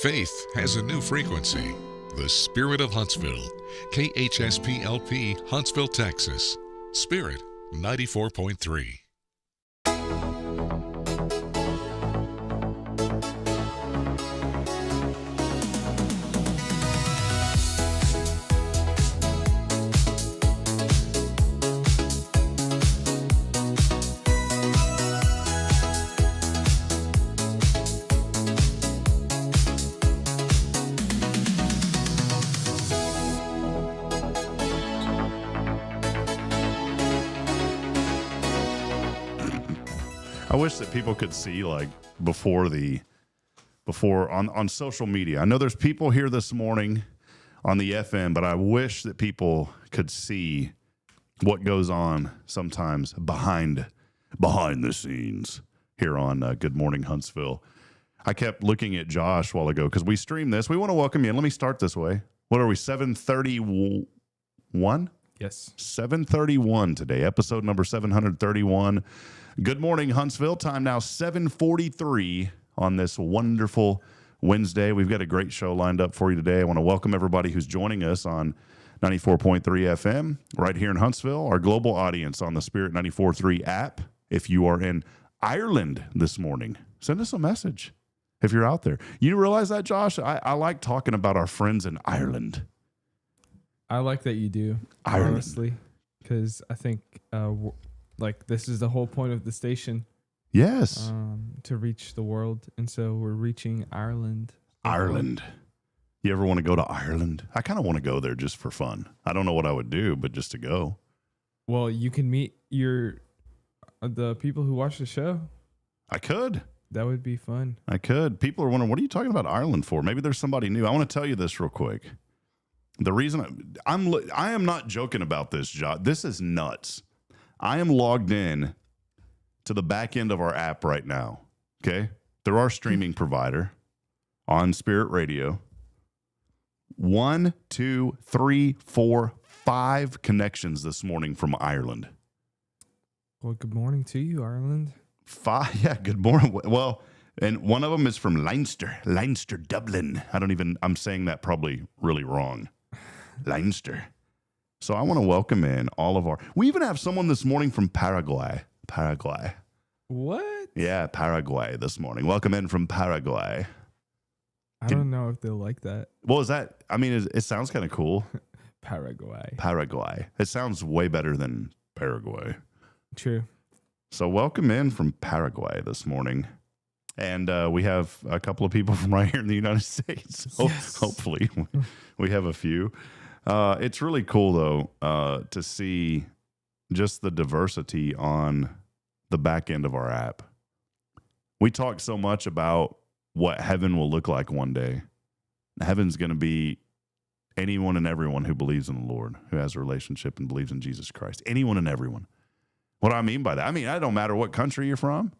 Faith has a new frequency. The Spirit of Huntsville. KHSPLP, Huntsville, Texas. Spirit 94.3. I wish that people could see, like, before on social media. I know there's people here this morning on the FM, but I wish that people could see what goes on sometimes behind the scenes here on Good Morning Huntsville. I kept looking at Josh a while ago because we stream this. We want to welcome you in. Let me start this way. What are we, 731? Yes. 731 today, episode number 731. Good morning, Huntsville. Time now 7:43 on this wonderful Wednesday. We've got a great show lined up for you today. I want to welcome everybody who's joining us on 94.3 FM right here in Huntsville, our global audience on the Spirit 94.3 app. If you are in Ireland this morning, send us a message if you're out there. You realize that, Josh? I like talking about our friends in Ireland. I like that you do, Ireland. Honestly, because I think this is the whole point of the station. Yes. To reach the world. And so we're reaching Ireland. Ireland. You ever want to go to Ireland? I kind of want to go there just for fun. I don't know what I would do, but just to go. Well, you can meet the people who watch the show. I could. That would be fun. I could. People are wondering, what are you talking about Ireland for? Maybe there's somebody new. I want to tell you this real quick. The reason I am not joking about this, Josh. This is nuts. I am logged in to the back end of our app right now. Okay. They're our streaming provider on Spirit Radio. 1, 2, 3, 4, 5 connections this morning from Ireland. Well, good morning to you, Ireland. 5. Yeah. Good morning. Well, and one of them is from Leinster, Dublin. I'm saying that probably really wrong. Leinster. So I want to welcome in we even have someone this morning from Paraguay. What? Yeah, Paraguay this morning. Welcome in from Paraguay. I don't know if they'll like that. Well, it sounds kind of cool. Paraguay. It sounds way better than Paraguay. True. So welcome in from Paraguay this morning. And we have a couple of people from right here in the United States. Yes. Hopefully we have a few. It's really cool, though, to see just the diversity on the back end of our app. We talk so much about what heaven will look like one day. Heaven's going to be anyone and everyone who believes in the Lord, who has a relationship and believes in Jesus Christ. Anyone and everyone. What do I mean by that? I don't matter what country you're from.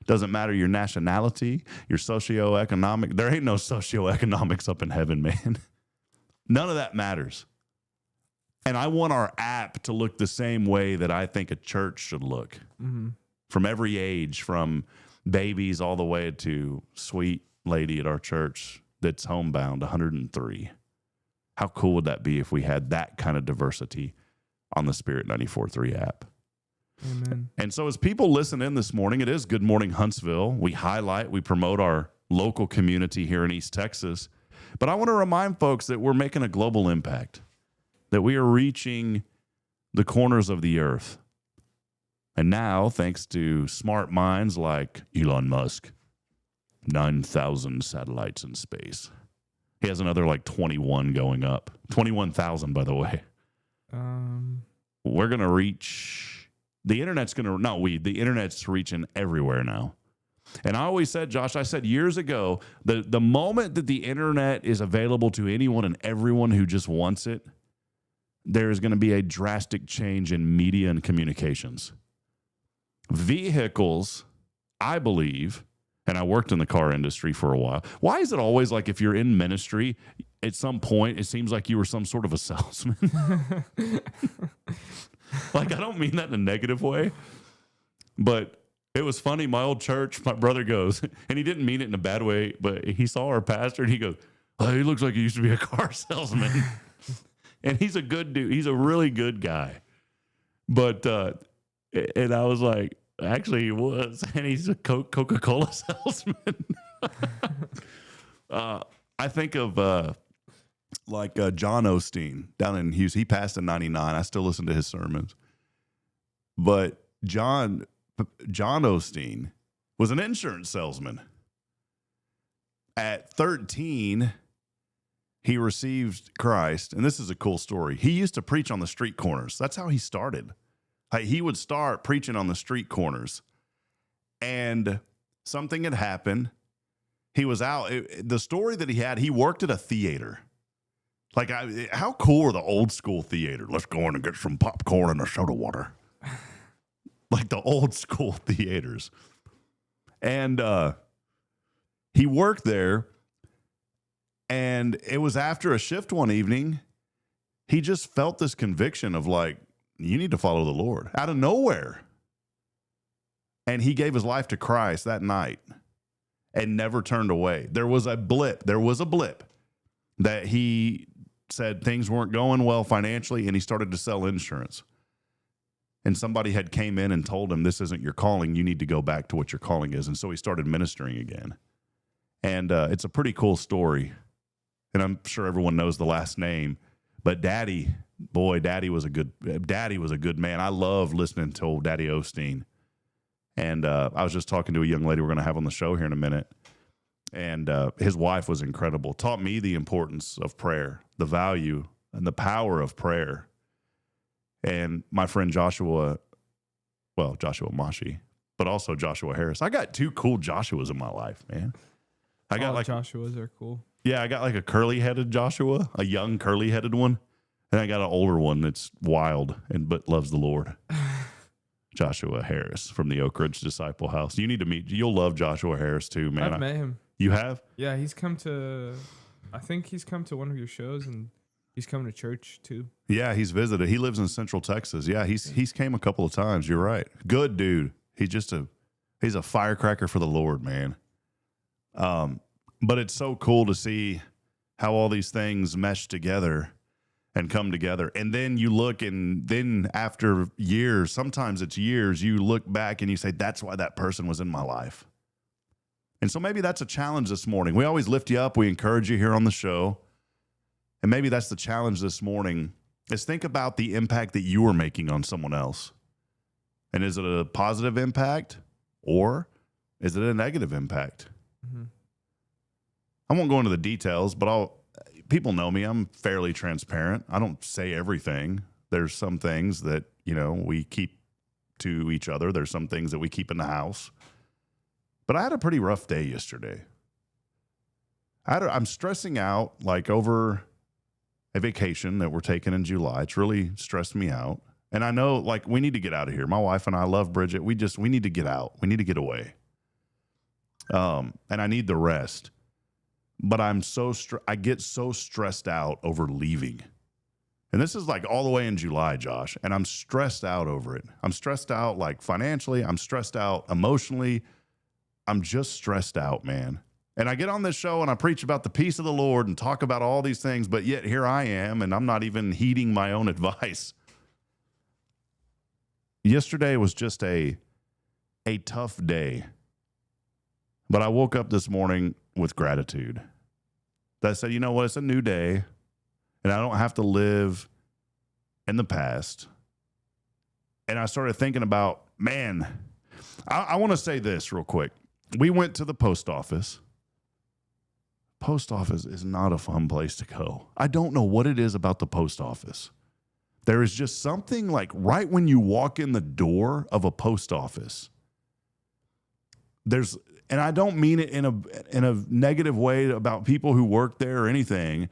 Doesn't matter your nationality, your socioeconomic. There ain't no socioeconomics up in heaven, man. None of that matters. And I want our app to look the same way that I think a church should look. Mm-hmm. From every age, from babies all the way to sweet lady at our church that's homebound, 103. How cool would that be if we had that kind of diversity on the Spirit 94.3 app? Amen. And so as people listen in this morning, it is Good Morning Huntsville. We promote our local community here in East Texas. But I want to remind folks that we're making a global impact, that we are reaching the corners of the earth. And now, thanks to smart minds like Elon Musk, 9,000 satellites in space. He has another 21 going up. 21,000, by the way. We're going to reach, the internet's reaching everywhere now. And I always said, Josh, years ago, the moment that the internet is available to anyone and everyone who just wants it, there is going to be a drastic change in media and communications. Vehicles, I believe, and I worked in the car industry for a while. Why is it always like if you're in ministry, at some point, it seems like you were some sort of a salesman? I don't mean that in a negative way, but It was funny. My old church, my brother goes, and he didn't mean it in a bad way, but he saw our pastor and he goes, oh, he looks like he used to be a car salesman. And he's a good dude. He's a really good guy. But, and I was like, actually he was. And he's a Coca-Cola salesman. I think of John Osteen down in Houston. He passed in 99. I still listen to his sermons. But John Osteen was an insurance salesman. At 13, he received Christ. And this is a cool story. He used to preach on the street corners. That's how he started. Like, he would start preaching on the street corners. And something had happened. He was out. The story that he had, he worked at a theater. Like, how cool are the old school theater? Let's go in and get some popcorn and a soda water. Like the old school theaters. And he worked there. And it was after a shift one evening. He just felt this conviction of like, you need to follow the Lord out of nowhere. And he gave his life to Christ that night and never turned away. There was a blip that he said things weren't going well financially, and he started to sell insurance. And somebody had came in and told him, this isn't your calling. You need to go back to what your calling is. And so he started ministering again. And it's a pretty cool story. And I'm sure everyone knows the last name. But Daddy was a good man. I love listening to old Daddy Osteen. And I was just talking to a young lady we're going to have on the show here in a minute. And his wife was incredible. Taught me the importance of prayer, the value and the power of prayer. And my friend Joshua Mashi, but also Joshua Harris. I got two cool Joshuas in my life, man. I got Joshuas are cool. Yeah, I got like a curly-headed Joshua, a young curly-headed one. And I got an older one that's wild but loves the Lord. Joshua Harris from the Oak Ridge Disciple House. You need to meet. You'll love Joshua Harris too, man. I've met him. You have? Yeah, I think he's come to one of your shows, and he's come to church too. Yeah, he's visited. He lives in Central Texas. Yeah, he's came a couple of times. You're right. Good dude. He's a firecracker for the Lord, man. But it's so cool to see how all these things mesh together and come together. And then you look, and then after years, sometimes it's years, you look back and you say, that's why that person was in my life. And so maybe that's a challenge this morning. We always lift you up. We encourage you here on the show. And maybe that's the challenge this morning, is think about the impact that you are making on someone else. And is it a positive impact, or is it a negative impact? Mm-hmm. I won't go into the details, but people know me. I'm fairly transparent. I don't say everything. There's some things that, we keep to each other. There's some things that we keep in the house. But I had a pretty rough day yesterday. I'm stressing out like over a vacation that we're taking in July. It's really stressed me out. And I know like we need to get out of here. My wife and I love Bridget. We need to get out. We need to get away. And I need the rest. But I get so stressed out over leaving. And this is like all the way in July, Josh. And I'm stressed out over it. I'm stressed out like financially. I'm stressed out emotionally. I'm just stressed out, man. And I get on this show and I preach about the peace of the Lord and talk about all these things, but yet here I am, and I'm not even heeding my own advice. Yesterday was just a tough day. But I woke up this morning with gratitude. That said, you know what? It's a new day, and I don't have to live in the past. And I started thinking about, man, I want to say this real quick. We went to the post office. Post office is not a fun place to go. I don't know what it is about the post office. There is just something like right when you walk in the door of a post office, and I don't mean it in a negative way about people who work there or anything,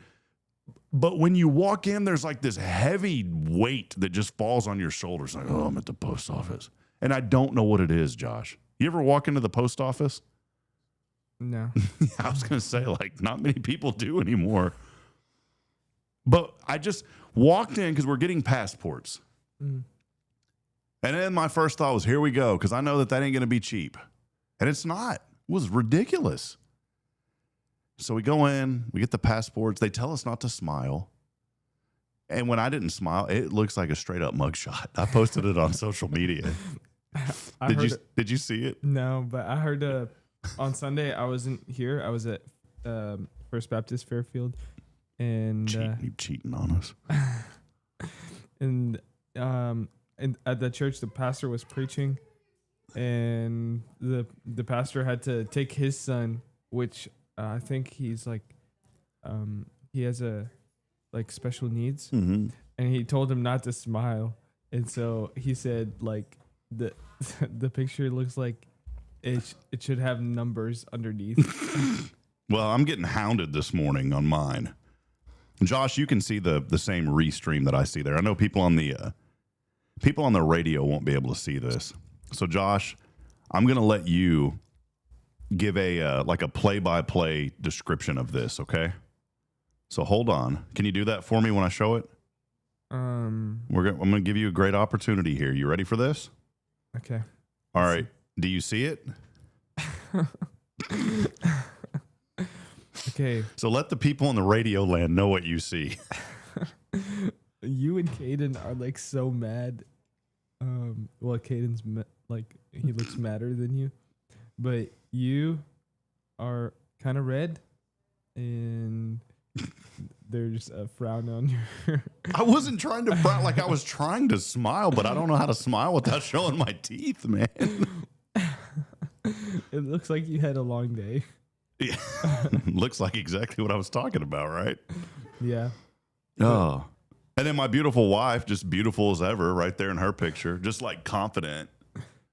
but when you walk in, there's like this heavy weight that just falls on your shoulders. Like, oh, I'm at the post office. And I don't know what it is, Josh. You ever walk into the post office? No. I was going to say, like, not many people do anymore. But I just walked in because we're getting passports. Mm. And then my first thought was, here we go, because I know that ain't going to be cheap. And it's not. It was ridiculous. So we go in, we get the passports. They tell us not to smile. And when I didn't smile, it looks like a straight up mugshot. I posted it on social media. Did you see it? No, but I heard on Sunday I wasn't here. I was at First Baptist Fairfield, and you cheating on us. and at the church, the pastor was preaching, and the pastor had to take his son, which I think he's like, he has like special needs, mm-hmm. and he told him not to smile, and so he said like the picture looks like it should have numbers underneath. Well, I'm getting hounded this morning on mine. Josh, you can see the same restream that I see there. I know people on the radio won't be able to see this. So, Josh, I'm going to let you give a play-by-play description of this, okay? So hold on. Can you do that for me when I show it? I'm going to give you a great opportunity here. You ready for this? Okay. All right. Do you see it? Okay. So let the people in the radio land know what you see. You and Caden are like so mad. Well, Caden's he looks madder than you, but you are kind of red, and there's a frown on your. I wasn't trying to frown, like I was trying to smile, but I don't know how to smile without showing my teeth, man. It looks like you had a long day. Yeah. Looks like exactly what I was talking about, right? Yeah. Oh. And then my beautiful wife, just beautiful as ever, right there in her picture, just like confident.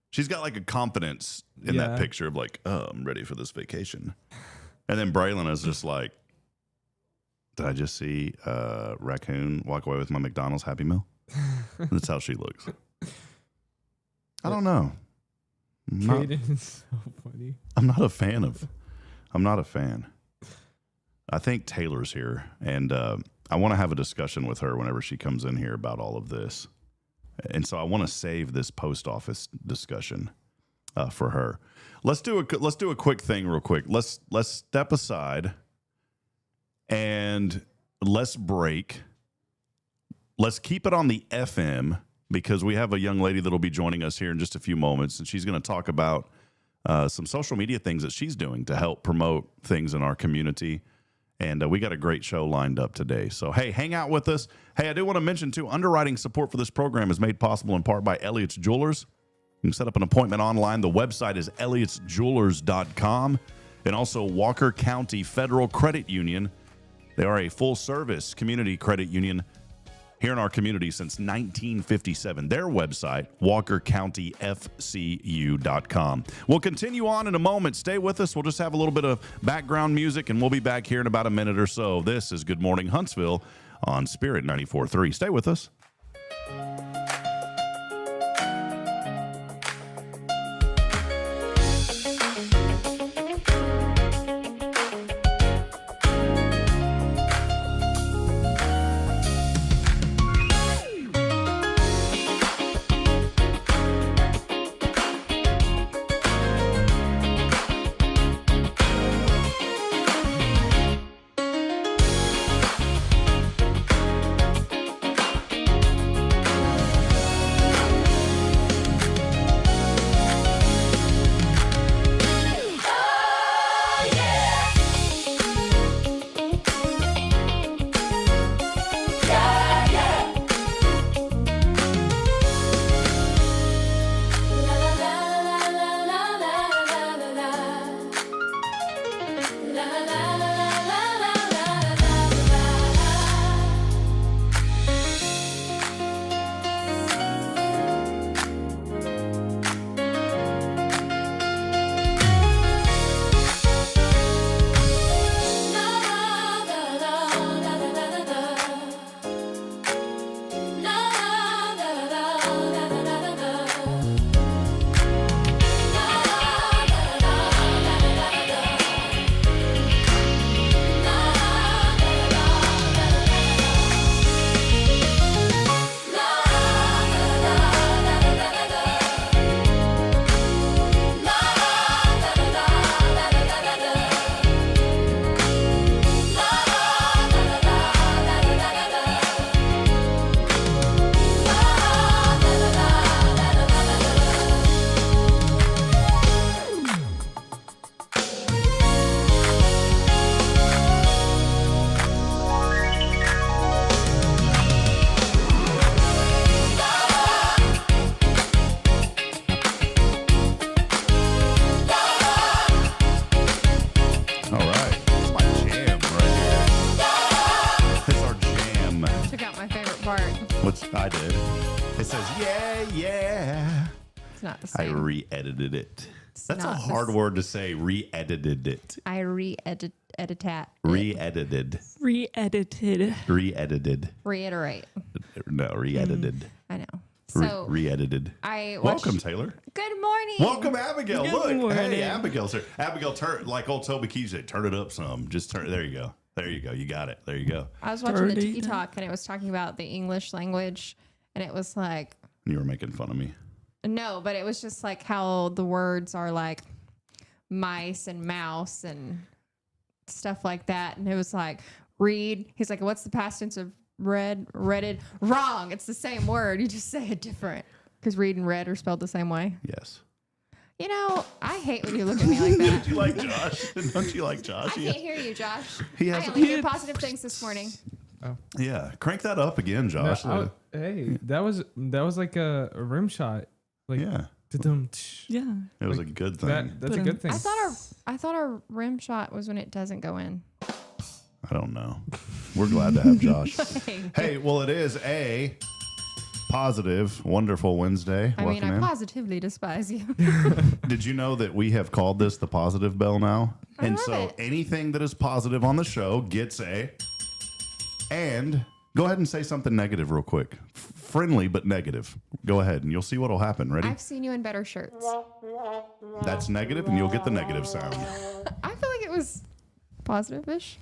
She's got like a confidence in that picture of like, oh, I'm ready for this vacation. And then Braylon is just like, did I just see a raccoon walk away with my McDonald's Happy Meal? That's how she looks. I don't know. Caden is so funny. I'm not a fan. I think Taylor's here, and I want to have a discussion with her whenever she comes in here about all of this. And so I want to save this post office discussion for her. Let's do a quick thing real quick. Let's step aside and let's break. Let's keep it on the FM because we have a young lady that'll be joining us here in just a few moments, and she's going to talk about some social media things that she's doing to help promote things in our community. And we got a great show lined up today. So, hey, hang out with us. Hey, I do want to mention, too, underwriting support for this program is made possible in part by Elliott's Jewelers. You can set up an appointment online. The website is elliotsjewelers.com. And also Walker County Federal Credit Union. They are a full-service community credit union here in our community since 1957. Their website, walkercountyfcu.com. We'll continue on in a moment. Stay with us. We'll just have a little bit of background music, and we'll be back here in about a minute or so. This is Good Morning Huntsville on Spirit 94.3. Stay with us. part. What's I did? It says, yeah. It's not the I same. re-edited it. That's a not hard word to say, re-edited it. I re-edit that. Re-edited. Re-edited. Reiterate. No, re-edited. I know. So Re-edited. I watched, Welcome, Taylor. Good morning. Welcome, Abigail. Good Look, morning. hey, Abigail's here. Abigail, like old Toby Keith said, turn it up some. Just turn. There you go. There you go. You got it. There you go. I was watching the Dirty. TikTok and it was talking about the English language, and it was like, You were making fun of me. no, but it was just like how the words are like mice and mouse and stuff like that. And it was like read. He's like, what's the past tense of redded? Wrong. It's the same word. You just say it different because read and read are spelled the same way. Yes. You know, I hate when you look at me like that. Don't you like Josh? Don't you like Josh? I can't hear you, Josh. He I has. only hear positive things this morning. Yeah, crank that up again, Josh. Hey, that was like a rim shot. Like, Yeah, da-dum, Yeah. it was a good thing. that's a good thing. I thought our rim shot was when it doesn't go in. I don't know. We're glad to have Josh. Hey, well, it is a positive, wonderful Wednesday. I mean, Welcome I in. positively despise you. Did you know that we have called this the positive bell now? I And love so it. anything that is positive on the show gets a. And go ahead and say something negative real quick. Friendly, but negative. Go ahead and you'll see what will happen. Ready? I've seen you in better shirts. That's negative, and you'll get the negative sound. I feel like it was positive-ish.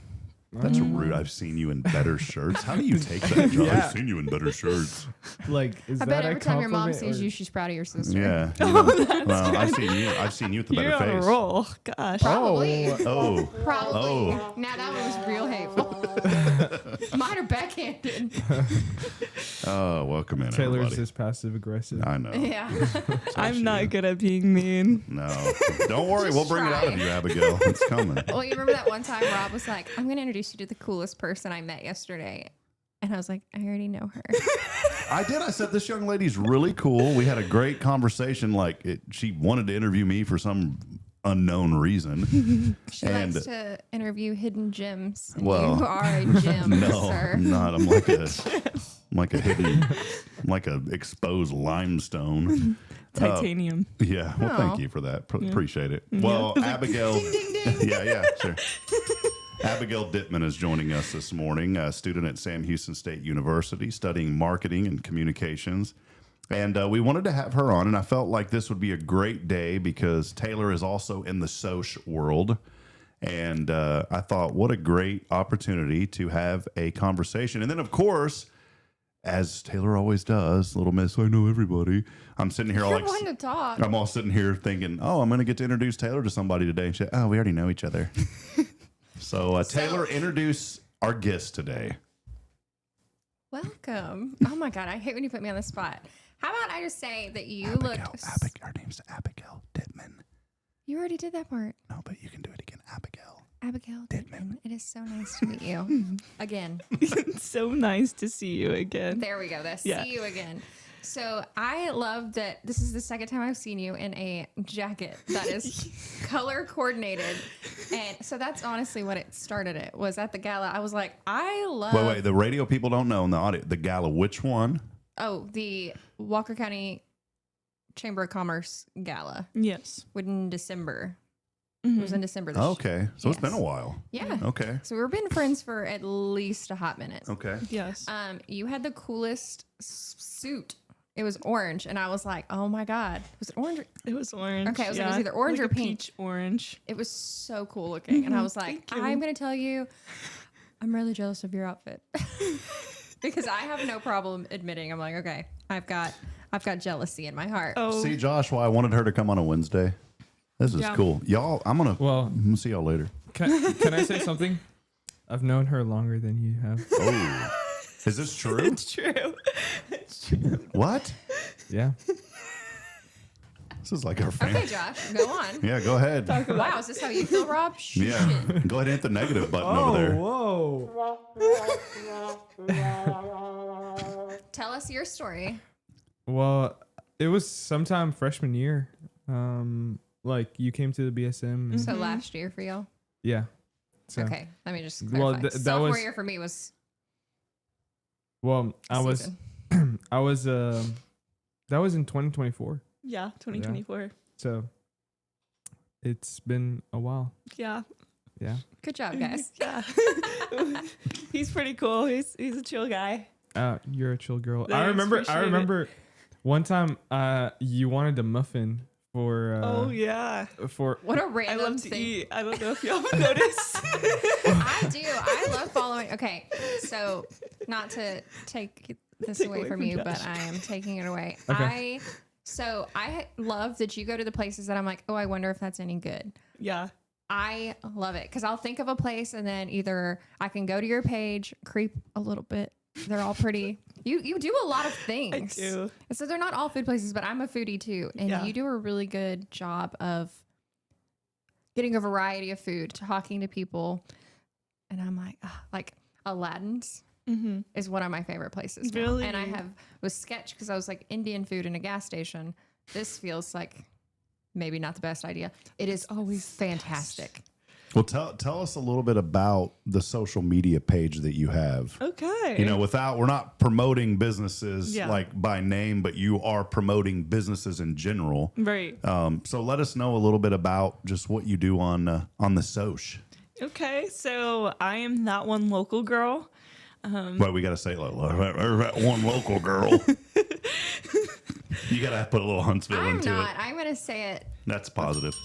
That's rude. I've seen you in better shirts. How do you take that, Josh? Yeah. I've seen you in better shirts. Like, is I that bet a every time your mom compliment sees or- you, she's proud of your sister. Yeah. You know, well, I've seen you. I've seen you with the better You're on a face. roll. Gosh. Probably. Oh. Probably. Oh. Now that one was real hateful. Mine are backhanded. Oh, welcome in, Taylor's everybody. just passive aggressive. I know. Yeah. I'm not good at being mean. No. Don't worry. Just We'll bring it out try. of you, Abigail. It's coming. Well, you remember that one time Rob was like, I'm going to introduce you to the coolest person I met yesterday. And I was like, I already know her. I did. I said, this young lady's really cool. We had a great conversation. She wanted to interview me for some unknown reason. She And- likes to interview hidden gems. And Well, you are a gem, No, sir. I'm not. I'm like a hidden, I'm like a exposed limestone. Titanium. Yeah. Well, Oh. thank you for that. Appreciate it. Well, Abigail. Yeah, sure. Abigail Dittman is joining us this morning, a student at Sam Houston State University studying marketing and communications. And we wanted to have her on, and I felt like this would be a great day because Taylor is also in the Soch world. And I thought, what a great opportunity to have a conversation. And then, of course, as Taylor always does, little miss, I know everybody. I'm sitting here all You're like, one to talk. I'm all sitting here thinking, oh, I'm going to get to introduce Taylor to somebody today. And she, oh, we already know each other. So, Taylor, introduce our guest today. Welcome. Oh my God, I hate when you put me on the spot. How about I just say that you looked. Her name's Abigail Dittman. You already did that part. No, but you can do it again. Abigail. Abigail Dittman. It is so nice to meet you again. It's so nice to see you again. There we go. Yeah. See you again. So I love that this is the second time I've seen you in a jacket that is color coordinated. And so that's honestly what it started. It was at the gala. I was like, I love. Wait. The radio people don't know in the audio. The gala, which one? Oh, the Walker County Chamber of Commerce gala Yes. in December. It was in December this year. Okay. So it's Yes. been a while. Yeah. Okay. So we've been friends for at least a hot minute. Okay. Yes. You had the coolest suit. It was orange, and I was like, "Oh my God, was it orange?" It was orange. Okay, it was either orange like or a pink. peach orange. It was so cool looking, and I was like, Thank you. "I'm gonna tell you, I'm really jealous of your outfit because I have no problem admitting I'm like, okay, I've got jealousy in my heart." Oh, See, Josh, why I wanted her to come on a Wednesday. This is Yeah. cool. Y'all, I'm going to see y'all later. Can I say something? I've known her longer than you have. Oh, is this true? it's true. It's true. What? Yeah. This is like our fan. Okay, Josh, go on. Yeah, go ahead. Wow, is this how you feel, Rob? Yeah, go ahead and hit the negative button over there. Whoa. Tell us your story. Well, it was sometime freshman year. Like you came to the BSM. And, So last year for y'all. yeah. So, Okay, let me just Well, clarify. that Sophomore was- year for me was Well, I was season. I was that was in 2024. Yeah, 2024. So it's been a while. Yeah. Yeah. Good job, guys. Yeah. He's pretty cool. He's a chill guy. You're a chill girl. Thanks, I remember one time you wanted a muffin for Oh yeah. for What a I random love to thing. eat. I don't know if y'all noticed. I do. I love following. Okay, so not to take this Take away away from from you, Josh. but I am taking it away. Okay. I love that you go to the places that I'm like, oh, I wonder if that's any good. Yeah. I love it because I'll think of a place and then either I can go to your page, creep a little bit. They're all pretty. You do a lot of things. I do. And so they're not all food places, but I'm a foodie too. And Yeah. you do a really good job of getting a variety of food, talking to people. And I'm like Aladdin's Mm-hmm. is one of my favorite places. now. Really? And I was sketched because I was like Indian food in a gas station. This feels like maybe not the best idea. It is always fantastic. Well, tell us a little bit about the social media page that you have. Okay. You know, we're not promoting businesses Yeah. like by name, but you are promoting businesses in general. Right. So let us know a little bit about just what you do on the Soch. Okay. So I am that one local girl. But we got to say it like that one local girl. You got to put a little Huntsville I'm into not. it. I'm going to say it. That's positive.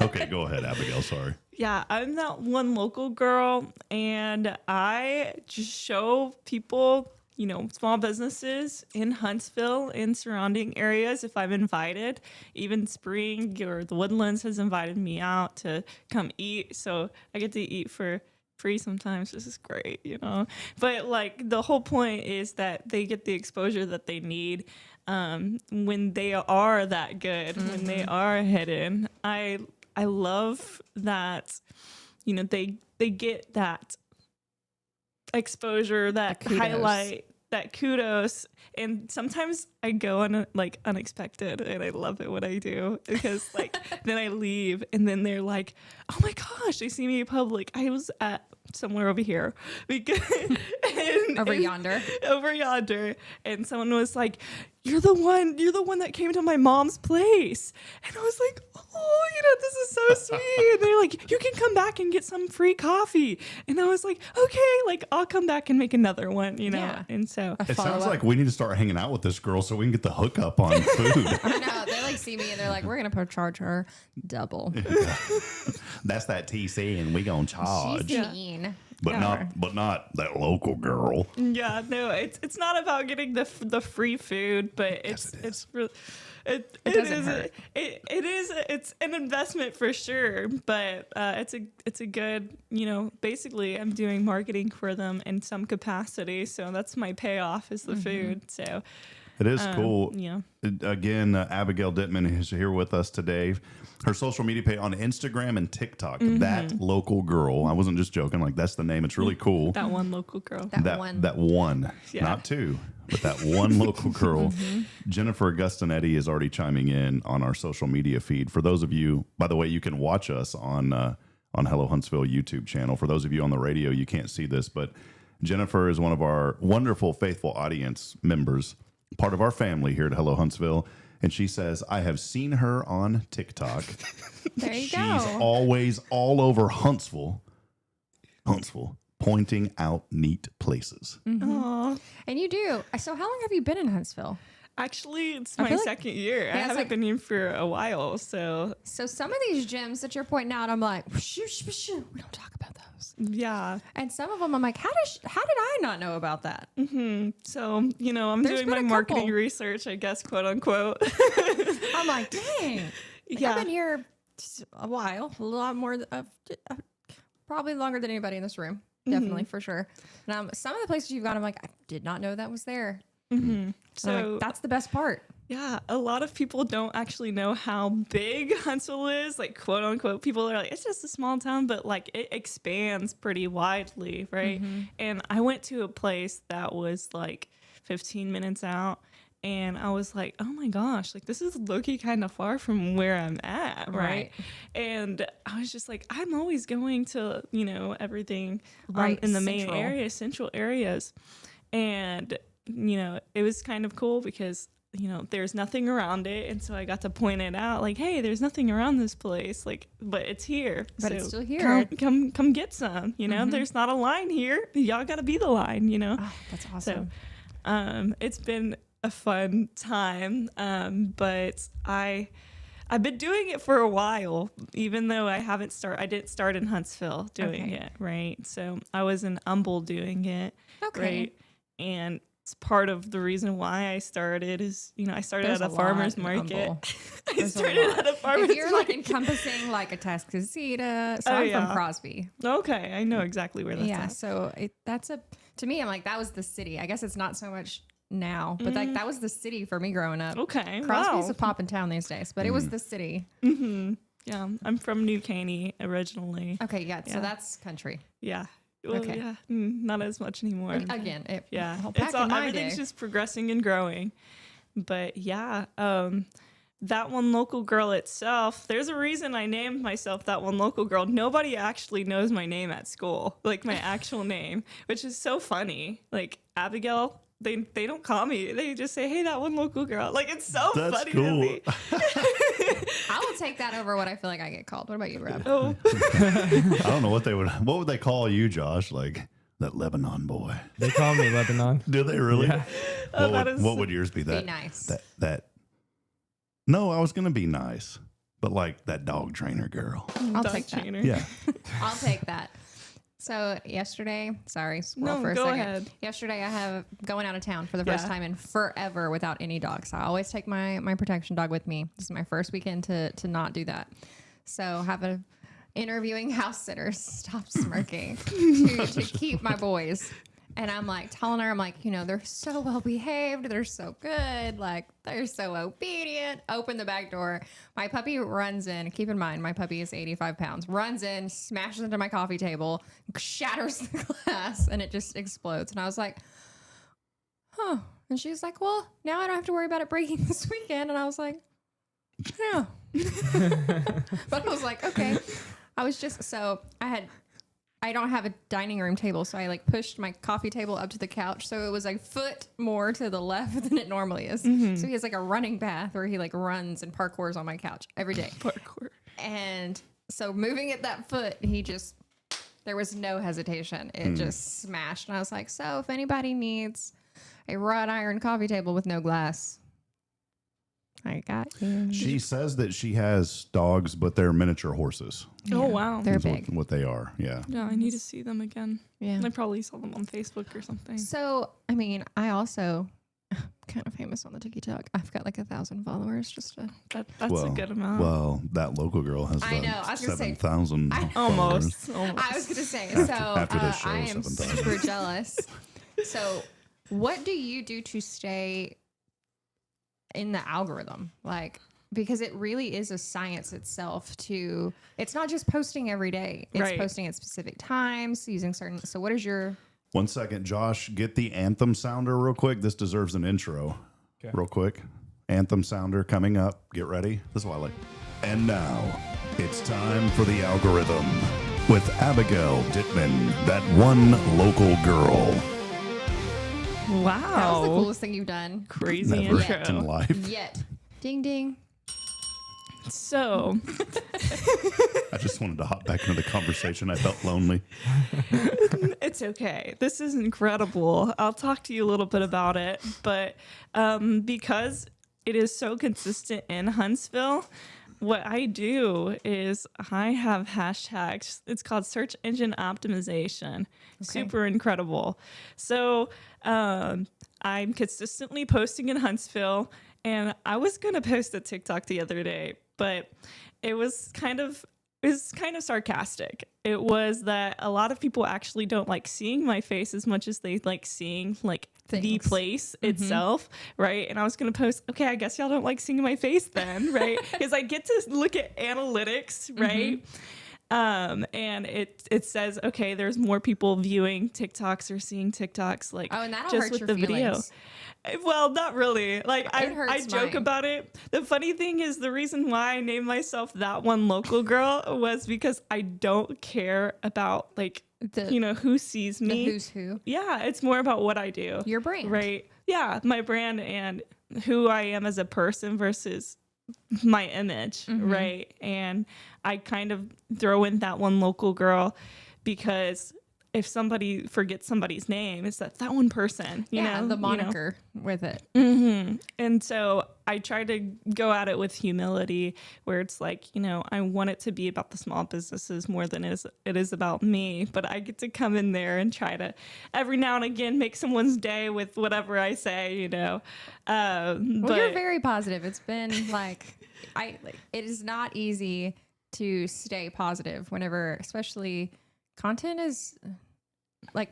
Okay, go ahead, Abigail. Sorry. Yeah, I'm that one local girl, and I just show people, you know, small businesses in Huntsville and surrounding areas if I'm invited. Even Spring or the Woodlands has invited me out to come eat, so I get to eat for free sometimes. This is great, you know. But like the whole point is that they get the exposure that they need when they are that good, when they are hidden. I love that, you know, they get that exposure, that kudos. highlight, that kudos. And sometimes I go on like unexpected, and I love it when I do, because like then I leave and then they're like, oh my gosh, they see me in public. I was at somewhere over here because Over yonder. over yonder, and someone was like, you're the one that came to my mom's place. And I was like, oh, you know, this is so sweet. And they're like, you can come back and get some free coffee. And I was like, okay, like I'll come back and make another one, you know. Yeah. And so It sounds Follow-up. like we need to start hanging out with this girl so we can get the hookup on food. I know. They like see me and they're like, we're going to charge her double. That's that TC, and we gonna charge, She's mean. but not that local girl. yeah, no, it's not about getting the free food, but Yes, it is. it doesn't hurt. it's an investment for sure, but it's a good, you know, basically I'm doing marketing for them in some capacity, so that's my payoff is the food. So It is cool. yeah. Again, Abigail Dittman is here with us today. Her social media page on Instagram and TikTok, That Local Girl. I wasn't just joking. Like, that's the name. It's really cool. That one local girl. That one. That one. Yeah. Not two, but that one local girl. Jennifer Augustinetti is already chiming in on our social media feed. For those of you, by the way, you can watch us on Hello Huntsville YouTube channel. For those of you on the radio, you can't see this, but Jennifer is one of our wonderful, faithful audience members, part of our family here at Hello Huntsville. And she says, I have seen her on TikTok. There you She's go. always all over Huntsville, pointing out neat places. Aw. And you do. So how long have you been in Huntsville? Actually, it's I my feel like- second year. I it's haven't like- been here for a while, so So some of these gyms that you're pointing out, I'm like, shoo, shoo, shoo. We don't talk about those. yeah. And some of them, I'm like, how did I not know about that? So, you know, I'm There's doing my been a marketing couple. research, I guess, quote unquote. I'm like, dang. Like, Yeah. I've been here a while, a lot more, probably longer than anybody in this room. Definitely, for sure. And some of the places you've gone, I'm like, I did not know that was there. So, And I'm like, that's the best part. yeah, a lot of people don't actually know how big Huntsville is, like quote unquote. People are like, it's just a small town, but like it expands pretty widely, right? And I went to a place that was like 15 minutes out, and I was like, oh my gosh, like this is low-key kind of far from where I'm at, right? Right. And I was just like, I'm always going to, you know, everything Right, in the main central. areas, central areas. And, you know, it was kind of cool because, you know, there's nothing around it. And so I got to point it out like, hey, there's nothing around this place. Like, but it's here. But So it's still here. Come get some, you know, There's not a line here. Y'all got to be the line, you know? Oh, that's awesome. So, it's been a fun time. But I've been doing it for a while, even though I didn't start in Huntsville doing it. Right. So I was in Humble doing it. Okay. Right. And it's part of the reason why I started is, you know, I started There's at a a farmer's lot in market. Humble. I There's a started lot. at a farmer's If you're like market. encompassing like a Tascasita, so Oh, I'm yeah. from Crosby. Okay, I know exactly where that's Yeah, at. so to me, I'm like, that was the city. I guess it's not so much now, but like that was the city for me growing up. Okay, Crosby's wow. a poppin' town these days, but it was the city. Yeah, I'm from New Caney originally. Okay, yeah, so Yeah. that's country. Yeah. Well, Okay. yeah, not as much anymore. Again, Yeah, back it's all, in my everything's day. just progressing and growing. But yeah, that one local girl itself, there's a reason I named myself that one local girl. Nobody actually knows my name at school, like my actual name, which is so funny. Like Abigail, they don't call me. They just say, hey, that one local girl. Like, it's so That's funny cool. to me. I will take that over what I feel like I get called. What about you, Rob? Oh, I don't know what would they call you, Josh? Like that Lebanon boy. They call me Lebanon. Do they really? Yeah. Oh, What, that is- what would yours be? That nice. That. No, I was gonna be nice, but like that dog trainer girl. I'll dog take that. trainer. Yeah. I'll take that. So yesterday, sorry, squirrel No, for a go second. ahead. Yesterday, I have going out of town for the first Yeah. time in forever without any dogs. I always take my protection dog with me. This is my first weekend to not do that. So have a interviewing house sitters. Stop smirking to keep my boys. And I'm like telling her, I'm like, you know, they're so well behaved. They're so good. Like, they're so obedient. Open the back door. My puppy runs in. Keep in mind, my puppy is 85 pounds. Runs in, smashes into my coffee table, shatters the glass, and it just explodes. And I was like, huh. And she was like, well, now I don't have to worry about it breaking this weekend. And I was like, yeah. But I was like, okay. I was just, so I don't have a dining room table, so I like pushed my coffee table up to the couch, so it was a foot more to the left than it normally is. So he has like a running path where he like runs and parkours on my couch every day. Parkour. And so moving it that foot, there was no hesitation. It just smashed. And I was like, so if anybody needs a wrought iron coffee table with no glass, I got you. She says that she has dogs, but they're miniature horses. Oh, wow. They're Is big. what they are. Yeah. Yeah, I need to see them again. Yeah. I probably saw them on Facebook or something. So, I mean, I also kind of famous on the TikTok. I've got like 1,000 followers just to That's a good amount. Well, that local girl has I about know, I was gonna say, 7,000 Almost. I was going to say, after this show, I am 7,000. super jealous. So, what do you do to stay in the algorithm? Like, because it really is a science itself it's not just posting every day. It's Right. posting at specific times, using certain, so what is your, 1 second, Josh, get the anthem sounder real quick. This deserves an intro. Okay. Real quick. Anthem sounder coming up. Get ready. This is what I like. And now it's time for the algorithm with Abigail Dittman, that one local girl. Wow. that was the coolest thing you've done Crazy Never intro. in life. yet. Ding, ding. So, I just wanted to hop back into the conversation. I felt lonely. it's okay. This is incredible. I'll talk to you a little bit about it. But because it is so consistent in Huntsville, what I do is I have hashtags. It's called search engine optimization. Super incredible. So I'm consistently posting in Huntsville, and I was going to post a TikTok the other day, but it was kind of sarcastic. It was that a lot of people actually don't like seeing my face as much as they like seeing like the Things. place itself, right? And I was gonna post, okay, I guess y'all don't like seeing my face then, right? Because I get to look at analytics, right? And it says, okay, there's more people viewing TikToks or seeing TikToks, like Oh, and that'll just hurt with your the video. feelings. Well, not really. Like I hurts joke mine. about it. The funny thing is the reason why I named myself that one local girl was because I don't care about like who sees the me. who's who. Yeah, it's more about what I do. Your brand. Right. Yeah, my brand and who I am as a person versus my image, right? And I kind of throw in that one local girl because if somebody forgets somebody's name, it's that one person, you know? The moniker with it. Mm-hmm. And so I try to go at it with humility where it's like, I want it to be about the small businesses more than it is about me. But I get to come in there and try to every now and again make someone's day with whatever I say, Well, but you're very positive. It's been it is not easy to stay positive whenever, especially content is like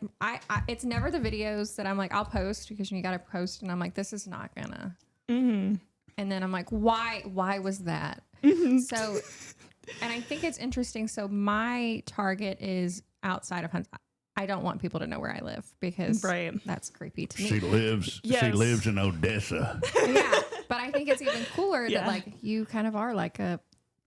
it's never the videos that I'm like I'll post because you got to post and I'm like this is not gonna and then I'm like why was that so and I think it's interesting, so my target is outside of Huntsville. I don't want people to know where I live because that's creepy to me. She lives in Odessa. Yeah, but I think it's even cooler that like you kind of are like a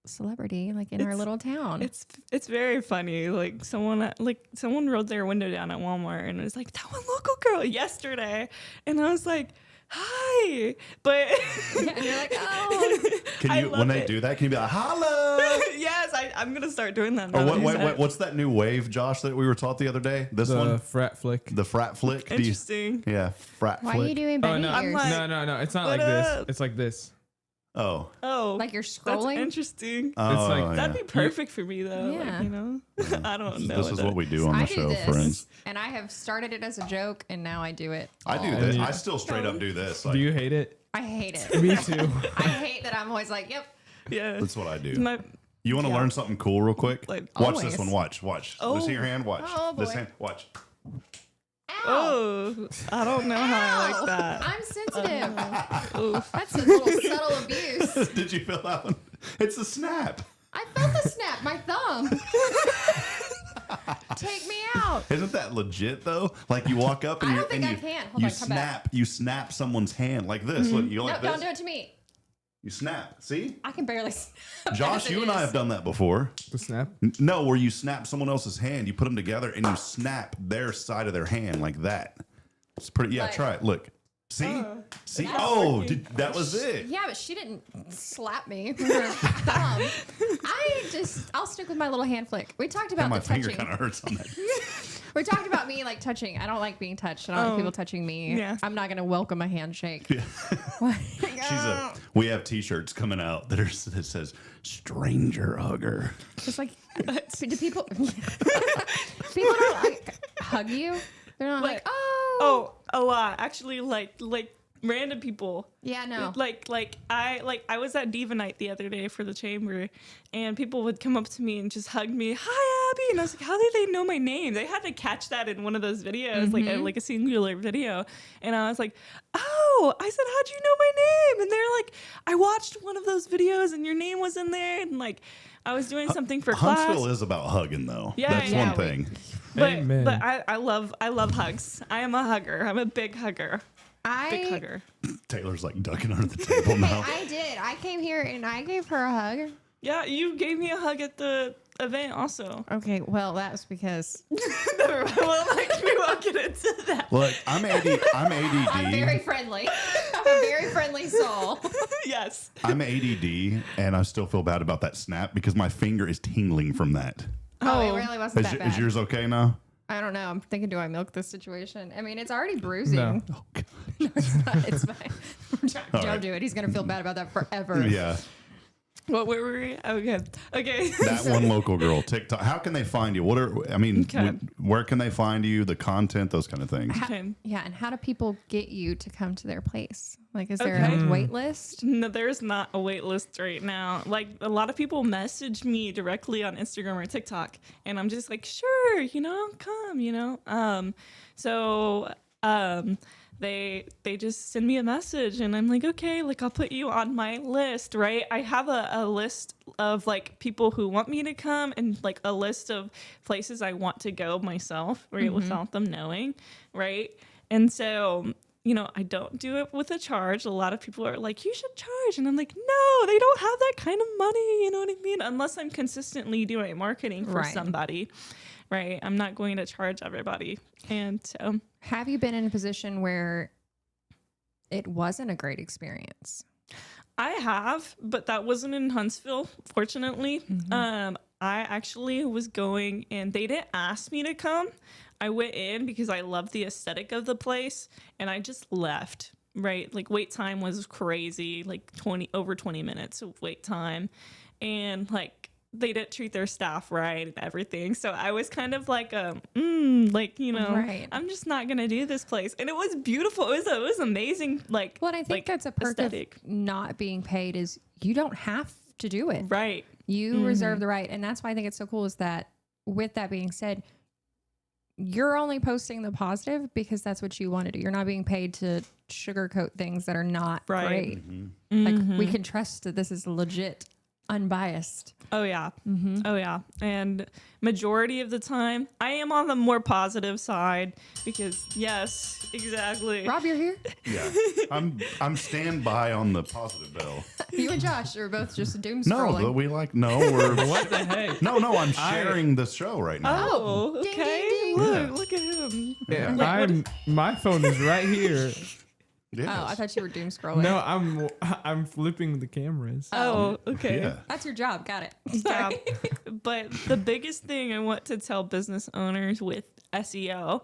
celebrity like in our little town. It's very funny. Like someone rolled their window down at Walmart and it was like that one local girl yesterday, and I was like, hi, but and you're like, oh, Can you when they do that? Can you be like, holla? Yes, I'm gonna start doing that. Or what's that new wave, Josh, that we were taught the other day? This The one, frat flick. the frat flick. Interesting. Frat why flick. are you doing Oh bunny no, ears? no! It's not What like this. up? It's like this. Oh, Like you're that's scrolling? interesting. It's like yeah. That'd be perfect for me though. Yeah. I don't know. This is what we do on I the do show, this, friends. and I have started it as a joke, and now I do it. I do all. this. you- I still straight up do this. Like, Do you hate it? I hate it. Me too. I hate that I'm always like, yep. Yeah. that's what I do. My, You want to learn something cool real quick? Like, watch always. this one. Watch. Oh. This your hand. Watch. Oh, This boy. hand. Watch. Ow. oh, I don't know how I Ow. like that. I'm sensitive. Oof. That's a little subtle abuse. Did you feel that one? It's a snap. I felt the snap. My thumb. Take me out. Isn't that legit though? Like you walk up and I you don't think and I you, can. Hold you on, come back. snap someone's hand like this. Look, you go No, like this. don't do it to me. You snap. See? I can barely snap. Josh, as you it and I is. have done that before. The snap. No, where you snap someone else's hand, you put them together and you snap their side of their hand like that. It's pretty. Yeah, Like- try it. Look. See? See? That's Oh, working. that was it. Yeah, but she didn't slap me with her thumb. I'll stick with my little hand flick. We talked about And my the finger touching. kind of hurts on that. We talked about me like touching. I don't like being touched. I don't like people touching me. Yeah. I'm not gonna welcome a handshake. We have T-shirts coming out that says "Stranger Hugger." It's like, do people don't like hug you? They're not like, oh, Oh, a lot. Actually, like random people. yeah, no. I was at Diva Night the other day for the chamber, and people would come up to me and just hug me. Hi, Abby, and I was like, how did they know my name? They had to catch that in one of those videos, like a singular video, and I was like, oh, I said, how'd you know my name? And they're like, I watched one of those videos, and your name was in there, and like I was doing something for class. Huntsville is about hugging, though. Yeah, That's yeah, one thing. Amen. But I love hugs. I am a hugger. I'm a big hugger. Big hugger. Taylor's like ducking under the table now. I did. I came here and I gave her a hug. Yeah, you gave me a hug at the event also. Okay, well, that was because Never mind. Well, we won't get into that. Look, I'm ADD. I'm very friendly. I'm a very friendly soul. Yes. I'm ADD, and I still feel bad about that snap because my finger is tingling from that. Oh, it really wasn't that bad. Is yours okay now? I don't know. I'm thinking, do I milk this situation? I mean, it's already bruising. No. Oh, God. No, it's not. It's fine. Don't right. do it. He's gonna feel bad about that forever. Yeah. What were we? Okay. Okay. That one local girl, TikTok. How can they find you? Okay. Where can they find you? The content, those kind of things. Okay. Yeah, and how do people get you to come to their place? Like, is there Okay. a wait list? No, there's not a wait list right now. Like a lot of people message me directly on Instagram or TikTok, and I'm just like, sure, come, They just send me a message and I'm like, okay, like I'll put you on my list, right? I have a list of like people who want me to come and like a list of places I want to go myself, right? Without them knowing, right? And so, I don't do it with a charge. A lot of people are like, you should charge. And I'm like, no, they don't have that kind of money. You know what I mean? Unless I'm consistently doing marketing for Right. somebody. right? I'm not going to charge everybody. And so Have you been in a position where it wasn't a great experience? I have, but that wasn't in Huntsville, fortunately. I actually was going and they didn't ask me to come. I went in because I loved the aesthetic of the place and I just left, right? Like wait time was crazy, like over 20 minutes of wait time. And like they didn't treat their staff right and everything. So I was kind of like, Right. I'm just not going to do this place. And it was beautiful. It was amazing. Like, Well, and I think that's a perk aesthetic. of not being paid is you don't have to do it. Right. You reserve the right. And that's why I think it's so cool is that with that being said, you're only posting the positive because that's what you want to do. You're not being paid to sugarcoat things that are not Right. great. Like we can trust that this is legit, unbiased. Oh yeah. Oh yeah. And majority of the time I am on the more positive side because yes, exactly. Rob, you're here? Yeah. I'm standby on the positive bill. You and Josh are both just doom No, scrolling. but we're What the heck? No, I'm sharing the show right now. Oh, Ding, okay. ding, ding. Look at him. Yeah. My phone is right here. Yes. Oh, I thought you were doom scrolling. No, I'm flipping the cameras. Oh, okay. Yeah. That's your job. Got it. Yeah. Sorry. But the biggest thing I want to tell business owners with SEO,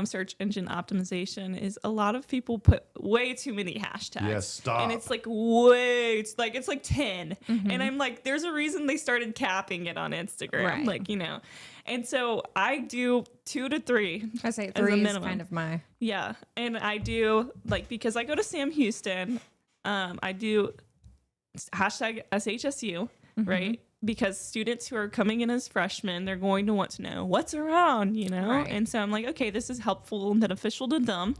search engine optimization, is a lot of people put way too many hashtags. Yes, stop. And it's like it's like 10. And I'm like, there's a reason they started capping it on Instagram. Right. Like, and so I do 2 to 3. I say as a 3 is minimum. kind of my. Yeah. And I do because I go to Sam Houston, I do hashtag SHSU, right? Because students who are coming in as freshmen, they're going to want to know what's around, Right. And so I'm like, okay, this is helpful and beneficial to them.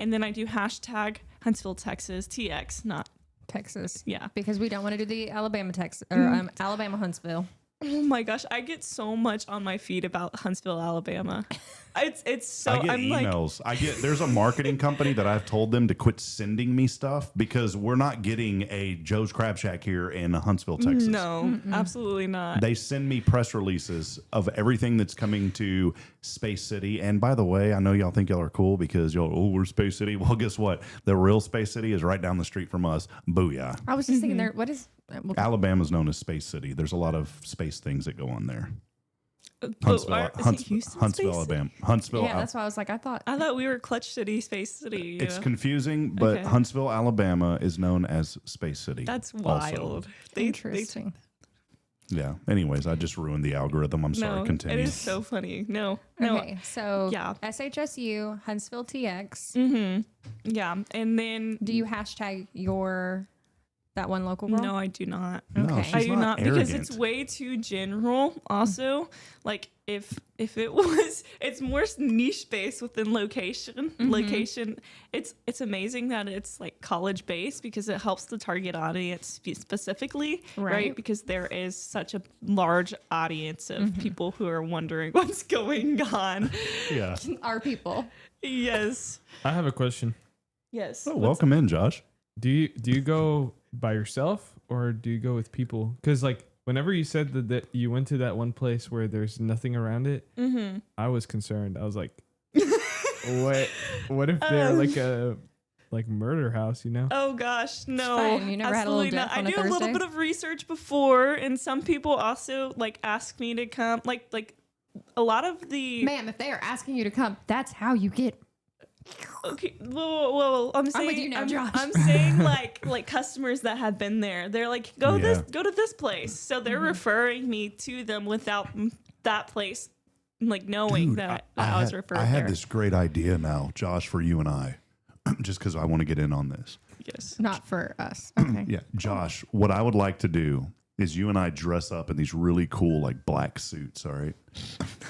And then I do hashtag Huntsville, Texas, TX, not, Texas. yeah. Because we don't want to do the Alabama, Texas, or Alabama, Huntsville. Oh my gosh, I get so much on my feed about Huntsville, Alabama. It's so I get I'm like, emails. There's a marketing company that I've told them to quit sending me stuff because we're not getting a Joe's Crab Shack here in Huntsville, Texas. no, absolutely not. They send me press releases of everything that's coming to Space City. And by the way, I know y'all think y'all are cool because we're Space City. Well, guess what? The real Space City is right down the street from us. Booyah. I was just thinking there, what is. Alabama's known as Space City. There's a lot of space things that go on there. Is it Huntsville, Houston Huntsville, Space Alabama. Huntsville. Yeah, that's why I was like, I thought. I thought we were Clutch City, Space City. It's confusing, but Okay. Huntsville, Alabama is known as Space City. That's also. wild. Interesting. Yeah. Anyways, I just ruined the algorithm. I'm sorry. No, Continue. it is so funny. No. Okay, so Yeah. SHSU, Huntsville TX. Yeah. And then Do you hashtag that one local girl? no, I do not. No, Okay. she's I do not because arrogant. it's way too general. Also, like if it was, it's more niche based within location. Location. It's amazing that it's like college based because it helps the target audience specifically, right? Because there is such a large audience of people who are wondering what's going on. Yeah. Our people. Yes. I have a question. Yes. Oh, welcome in, Josh. Do you go by yourself or do you go with people? Because like whenever you said that you went to that one place where there's nothing around it, I was concerned. I was like, what if they're like a murder house? Oh gosh, no. fine. You never had a little absolutely not. death I on a do a little Thursday? bit of research before, and some people also like ask me to come. Like a lot of the Ma'am, if they are asking you to come, that's how you get. okay. Well, I'm saying with you now, Josh. I'm saying like customers that have been there. They're like go to this place, so they're referring me to them without that place, like knowing that I was referred I had there. this great idea now, Josh, for you and I, just because I want to get in on this. Yes. Not for us. Okay. Yeah, Josh, what I would like to do is you and I dress up in these really cool like black suits. All right,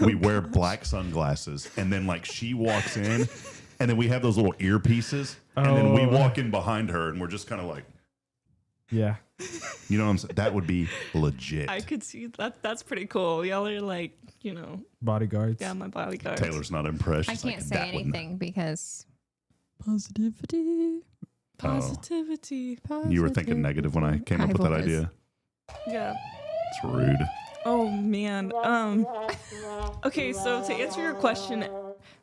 we wear black sunglasses, and then like she walks in, and then we have those little earpieces, and then we walk in behind her, and we're just kind of like, Yeah. you know what I'm saying? That would be legit. I could see that. That's pretty cool. Y'all are like, Bodyguards. yeah, my bodyguard. Taylor's not impressed. I She's can't like, say "That wouldn't-" anything because positivity. Positivity. You were thinking negative when I came up with that was. idea. Yeah. It's rude. Oh man. Okay, so to answer your question,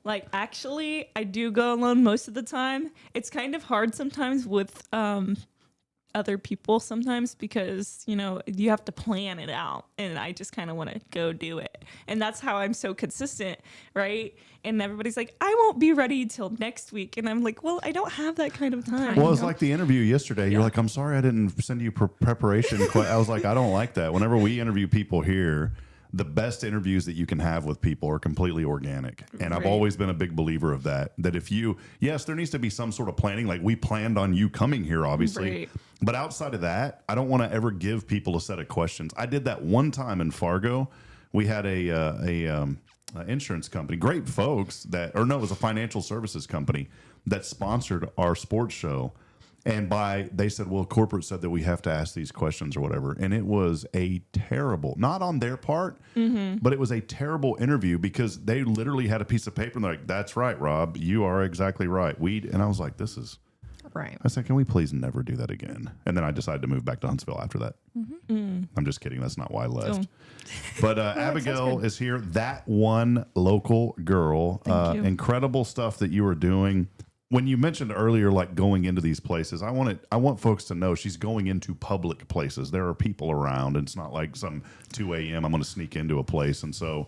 like actually I do go alone most of the time. It's kind of hard sometimes with other people sometimes because, you know, you have to plan it out and I just kind of want to go do it. And that's how I'm so consistent, right? And everybody's like, I won't be ready till next week. And I'm like, well, I don't have that kind of time. Well, it's like the interview yesterday. You're like, I'm sorry I didn't send you preparation. I was like, I don't like that. Whenever we interview people here, the best interviews that you can have with people are completely organic. And I've always been a big believer of that. That if you, yes, there needs to be some sort of planning. Like we planned on you coming here, obviously. Right. But outside of that, I don't want to ever give people a set of questions. I did that one time in Fargo. We had a insurance company, great folks that, or no, it was a financial services company that sponsored our sports show. And they said, well, corporate said that we have to ask these questions or whatever. And it was a terrible, not on their part, but it was a terrible interview because they literally had a piece of paper and they're like, that's right, Rob, you are exactly right. And I was like, this is Right. I said, can we please never do that again? And then I decided to move back to Huntsville after that. I'm just kidding. That's not why I left. But Abigail is here. That one local girl. Thank you. Incredible stuff that you are doing. When you mentioned earlier, like going into these places, I want folks to know she's going into public places. There are people around. And it's not like some 2 a.m. I'm going to sneak into a place. And so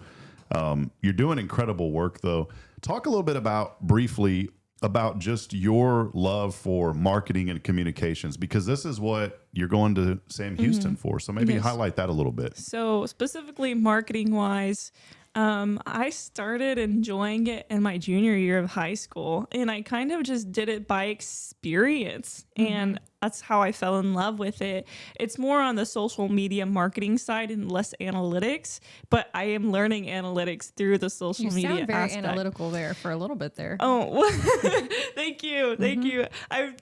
you're doing incredible work, though. Talk a little bit briefly about just your love for marketing and communications, because this is what you're going to Sam Houston for. So maybe highlight that a little bit. So specifically marketing wise, I started enjoying it in my junior year of high school, and I kind of just did it by experience. And that's how I fell in love with it. It's more on the social media marketing side and less analytics, but I am learning analytics through the social media You sound very aspect. analytical there for a little bit there. Oh, thank you. Thank you.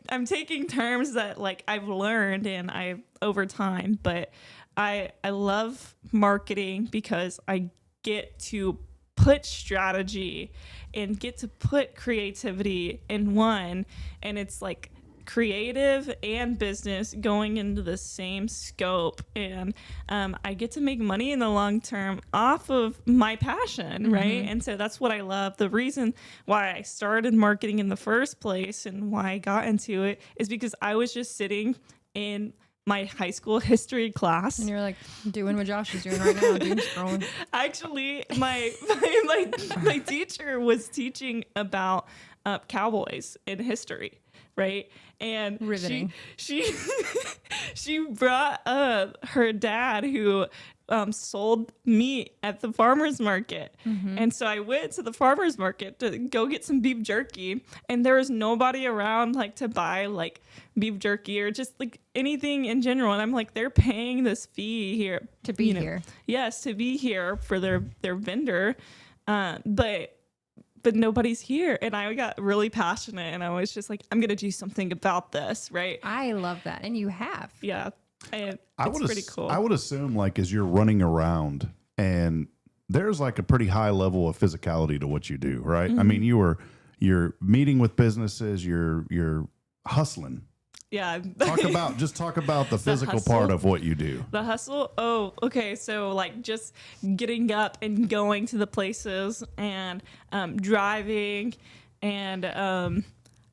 I'm taking terms that like I've learned and I over time, but I love marketing because I get to put strategy and get to put creativity in one, and it's like creative and business going into the same scope, and I get to make money in the long term off of my passion, right? And so that's what I love. The reason why I started marketing in the first place and why I got into it is because I was just sitting in my high school history class. And you're like doing what Josh is doing right now, doom scrolling. Actually, my teacher was teaching about cowboys in history, right? And Riveting. she brought her dad who sold meat at the farmer's market. And so I went to the farmer's market to go get some beef jerky, and there was nobody around like to buy like beef jerky or just like anything in general. And I'm like, they're paying this fee here To be here. Yes, to be here for their vendor. But nobody's here. And I got really passionate, and I was just like, I'm going to do something about this, right? I love that. And you have. Yeah. And it's pretty cool. I would assume, like, as you're running around, and there's like a pretty high level of physicality to what you do, right? I mean, you're meeting with businesses, you're hustling. Yeah. Talk about the physical hustle? part of what you do. The hustle? Oh, okay. So like just getting up and going to the places and driving, and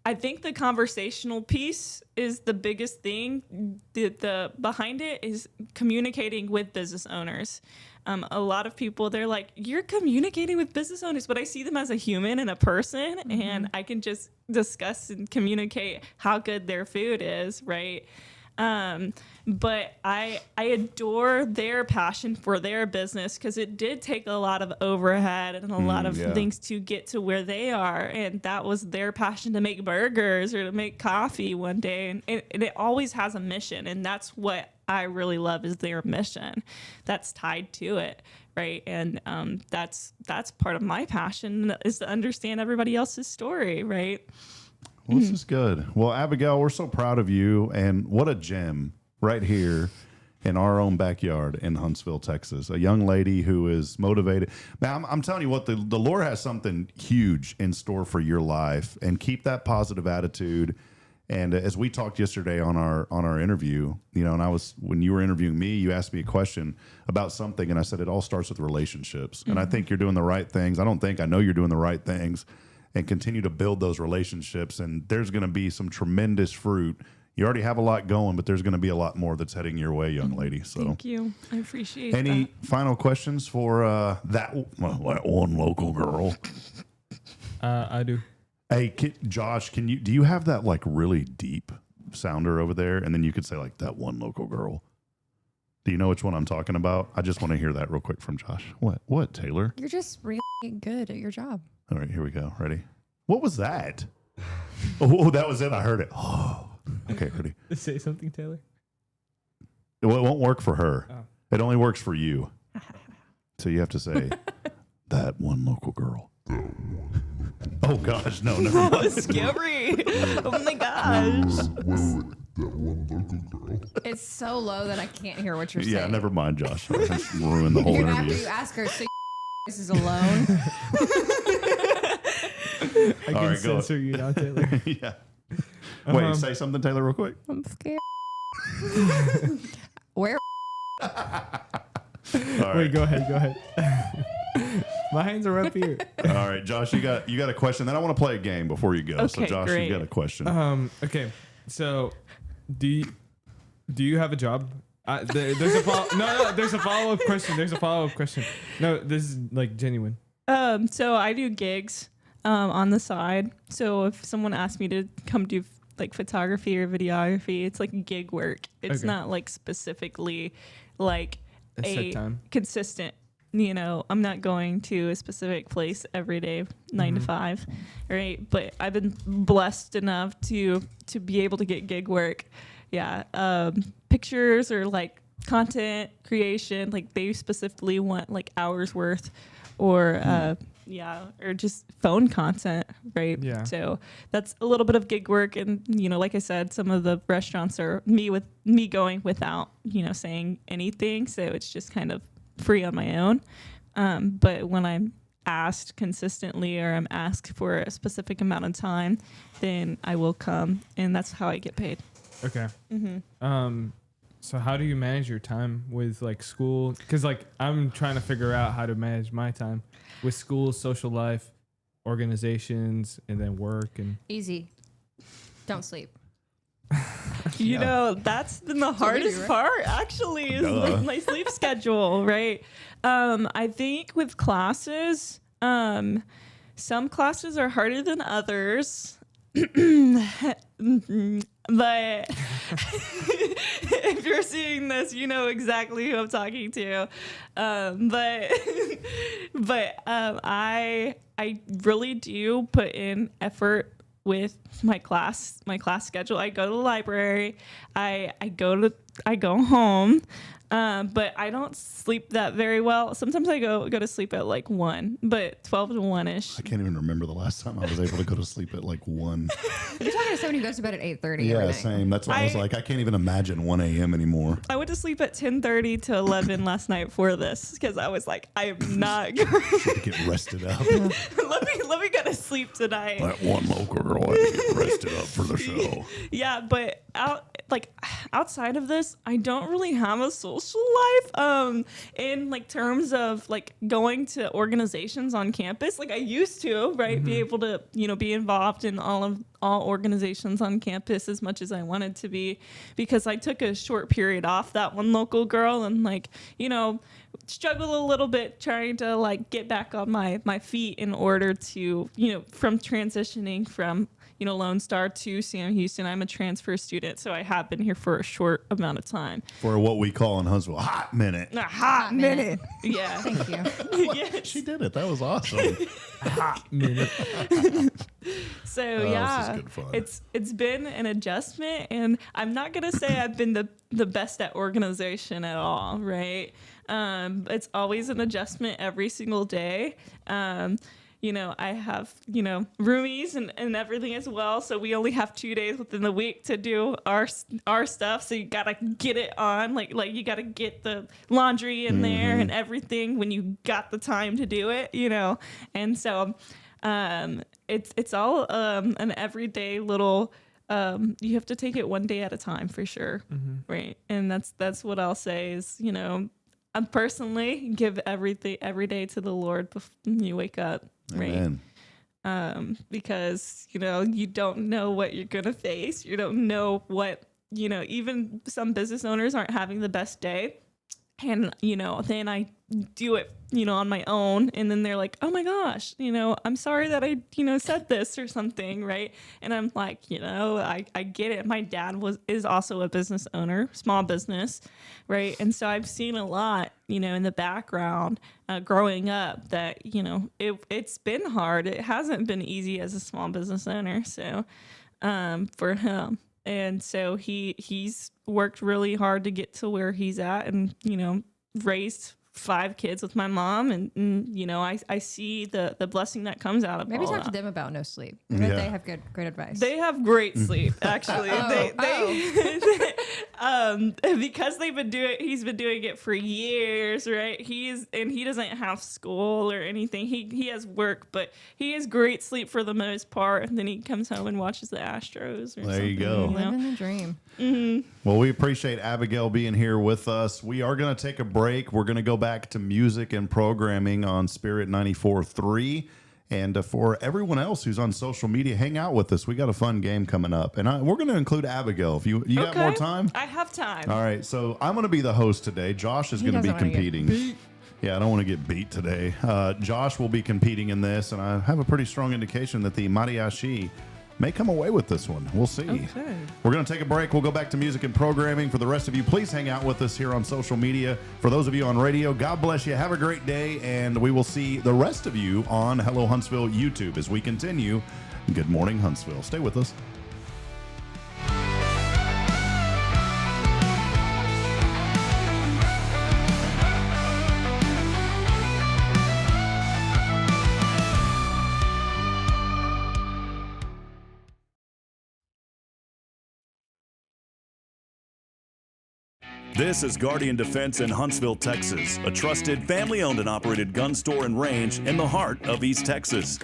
I think the conversational piece is the biggest thing. The behind it is communicating with business owners. A lot of people, they're like, you're communicating with business owners, but I see them as a human and a person, and I can just discuss and communicate how good their food is, right? But I adore their passion for their business, because it did take a lot of overhead and a lot of things to get to where they are. And that was their passion, to make burgers or to make coffee one day. And it always has a mission. And that's what I really love, is their mission that's tied to it. Right. And that's part of my passion, is to understand everybody else's story. Right. Well, this is good. Well, Abigail, we're so proud of you, and what a gem right here in our own backyard in Huntsville, Texas. A young lady who is motivated. Man, I'm telling you what, the Lord has something huge in store for your life, and keep that positive attitude And as we talked yesterday on our interview, you know, and when you were interviewing me, you asked me a question about something, and I said it all starts with relationships. And I think you're doing the right things. I know you're doing the right things, and continue to build those relationships. And there's going to be some tremendous fruit. You already have a lot going, but there's going to be a lot more that's heading your way, young lady. So Thank you. I appreciate any that. final questions for that one local girl? I do. Hey, Josh, do you have that like really deep sounder over there? And then you could say like that one local girl. Do you know which one I'm talking about? I just want to hear that real quick from Josh. What, Taylor? You're just really good at your job. All right, here we go. Ready? What was that? Oh, that was it. I heard it. Oh, okay, ready. Say something, Taylor. Well, it won't work for her. Oh. It only works for you. So you have to say that one local girl. Oh gosh, no, never That mind. was scary. Oh my gosh. That one local girl. It's so low that I can't hear what you're Yeah, saying. never mind, Josh. I just ruined the whole You're gonna have interview. to ask her. So this is alone. I can All right, go. censor you now, Taylor. Yeah. Wait, Um, say something, Taylor, real quick. I'm scared. Where? All right. Wait, go ahead. My hands are up here. All right, Josh, you got a question. Then I want to play a game before you go. So, Okay, Josh, great. you got a question. Okay. So, do you have a job? There's a there's a follow-up question. No, this is like genuine. So I do gigs on the side. So if someone asks me to come do like photography or videography, it's like gig work. It's Okay. not like specifically like A set a time. consistent. You know, I'm not going to a specific place every day, 9 to 5, right? But I've been blessed enough to be able to get gig work. Yeah, pictures or like content creation, like they specifically want like hours worth, or or just phone content, right? Yeah. So that's a little bit of gig work, and you know, like I said, some of the restaurants are me going without saying anything, so it's just kind of free on my own. But when I'm asked consistently or I'm asked for a specific amount of time, then I will come, and that's how I get paid. Okay. So how do you manage your time with like school? Because like I'm trying to figure out how to manage my time with school, social life, organizations, and then work and. Easy. Don't sleep. You know, that's been the what we do, hardest right? part, actually, is Duh. my sleep schedule, right? I think with classes, some classes are harder than others. But if you're seeing this, you know exactly who I'm talking to. But I really do put in effort with my class schedule. I go to the library. I go home. But I don't sleep that very well. Sometimes I go to sleep at like 1, but 12 to 1-ish. I can't even remember the last time I was able to go to sleep at like 1. You're talking to someone who goes to bed at 8:30 every Yeah, night. same. That's why I was like, I can't even imagine 1 a.m. anymore. I went to sleep at 10:30 to 11 last night for this because I was like, I am not going To get rested up. let me go to sleep tonight. That one local girl had to get rested up for the show. Yeah, but outside of this, I don't really have a social life. In like terms of like going to organizations on campus, like I used to, right? Be able to be involved in all organizations on campus as much as I wanted to be, because I took a short period off that one local girl and struggle a little bit trying to like get back on my feet in order to from transitioning from Lone Star to Sam Houston. I'm a transfer student, so I have been here for a short amount of time. For what we call in Huntsville, a hot minute. A hot minute. Yeah. Thank you. Yes. She did it. That was awesome. Minute. So This yeah, is good fun. it's been an adjustment, and I'm not gonna say I've been the best at organization at all, right? It's always an adjustment every single day. I have, roomies and everything as well. So we only have 2 days within the week to do our stuff. So you got to get it on. Like you got to get the laundry in there and everything when you got the time to do it, And so it's all an everyday little you have to take it one day at a time for sure. Right. And that's what I'll say is, you know, I personally give every day to the Lord before you wake up. Right. Amen. Because, you know, you don't know what you're going to face. You don't know what, you know, even some business owners aren't having the best day. And, you know, then I do it, you know, on my own. And then they're like, oh my gosh, you know, I'm sorry that I, you know, said this or something. Right. And I'm like, you know, I get it. My dad is also a business owner, small business. Right. And so I've seen a lot, you know, in the background growing up that, you know, it's been hard. It hasn't been easy as a small business owner. So for him. And so he's worked really hard to get to where he's at and, you know, raised 5 kids with my mom. And you know, I see the blessing that comes out of Maybe all talk to that. them about no sleep. I bet they have great advice. They have great sleep, actually. Because he's been doing it for years, right? He doesn't have school or anything. He has work, but he has great sleep for the most part. And then he comes home and watches the Astros. There you go. Living the dream. Well, we appreciate Abigail being here with us. We are going to take a break. We're going to go back to music and programming on Spirit 94.3. And for everyone else who's on social media, hang out with us. We got a fun game coming up. And we're going to include Abigail. If you got more time? I have time. All right. So I'm going to be the host today. Josh is going to be competing. Yeah, I don't want to get beat today. Josh will be competing in this. And I have a pretty strong indication that the Mariachi may come away with this one. We'll see. Okay. We're going to take a break. We'll go back to music and programming. For the rest of you, please hang out with us here on social media. For those of you on radio, God bless you. Have a great day, and we will see the rest of you on Hello Huntsville YouTube as we continue. Good morning, Huntsville. Stay with us. This is Guardian Defense in Huntsville, Texas, a trusted family-owned and operated gun store and range in the heart of East Texas.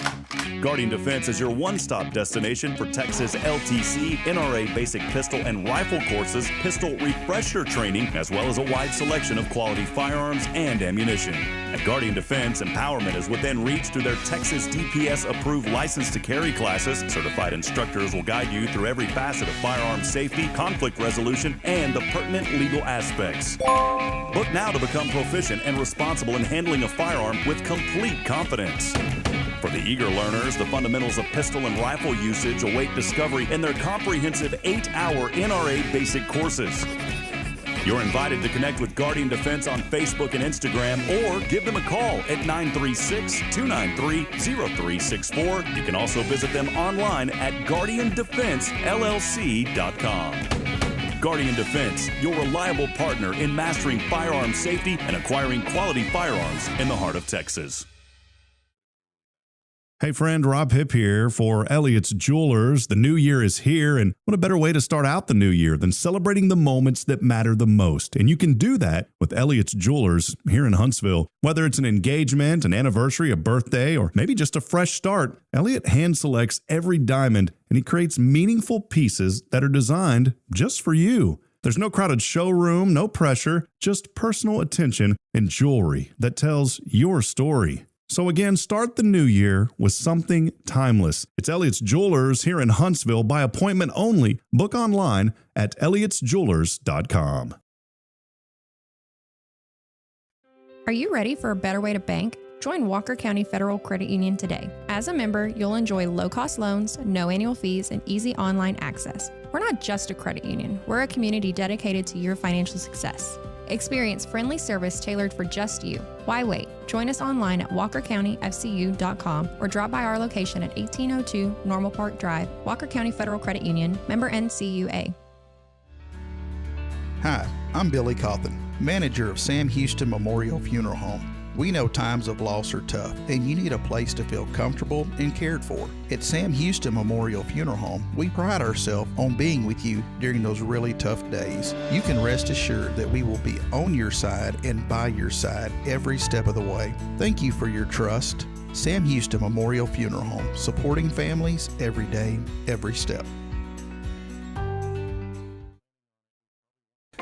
Guardian Defense is your one-stop destination for Texas LTC, NRA basic pistol and rifle courses, pistol refresher training, as well as a wide selection of quality firearms and ammunition. At Guardian Defense, empowerment is within reach through their Texas DPS-approved license to carry classes. Certified instructors will guide you through every facet of firearm safety, conflict resolution, and the pertinent legal aspects. Book now to become proficient and responsible in handling a firearm with complete confidence. For the eager learners, the fundamentals of pistol and rifle usage await discovery in their comprehensive 8-hour NRA basic courses. You're invited to connect with Guardian Defense on Facebook and Instagram, or give them a call at 936-293-0364. You can also visit them online at guardiandefensellc.com. Guardian Defense, your reliable partner in mastering firearm safety and acquiring quality firearms in the heart of Texas. Hey friend, Rob Hipp here for Elliott's Jewelers. The new year is here, and what a better way to start out the new year than celebrating the moments that matter the most. And you can do that with Elliott's Jewelers here in Huntsville. Whether it's an engagement, an anniversary, a birthday, or maybe just a fresh start, Elliott hand selects every diamond, and he creates meaningful pieces that are designed just for you. There's no crowded showroom, no pressure, just personal attention and jewelry that tells your story. So again, start the new year with something timeless. It's Elliott's Jewelers here in Huntsville by appointment only. Book online at elliotsjewelers.com. Are you ready for a better way to bank? Join Walker County Federal Credit Union today. As a member, you'll enjoy low-cost loans, no annual fees, and easy online access. We're not just a credit union. We're a community dedicated to your financial success. Experience friendly service tailored for just you. Why wait? Join us online at walkercountyfcu.com or drop by our location at 1802 Normal Park Drive, Walker County Federal Credit Union, member NCUA. Hi, I'm Billy Cawthon, manager of Sam Houston Memorial Funeral Home. We know times of loss are tough, and you need a place to feel comfortable and cared for. At Sam Houston Memorial Funeral Home, we pride ourselves on being with you during those really tough days. You can rest assured that we will be on your side and by your side every step of the way. Thank you for your trust. Sam Houston Memorial Funeral Home, supporting families every day, every step.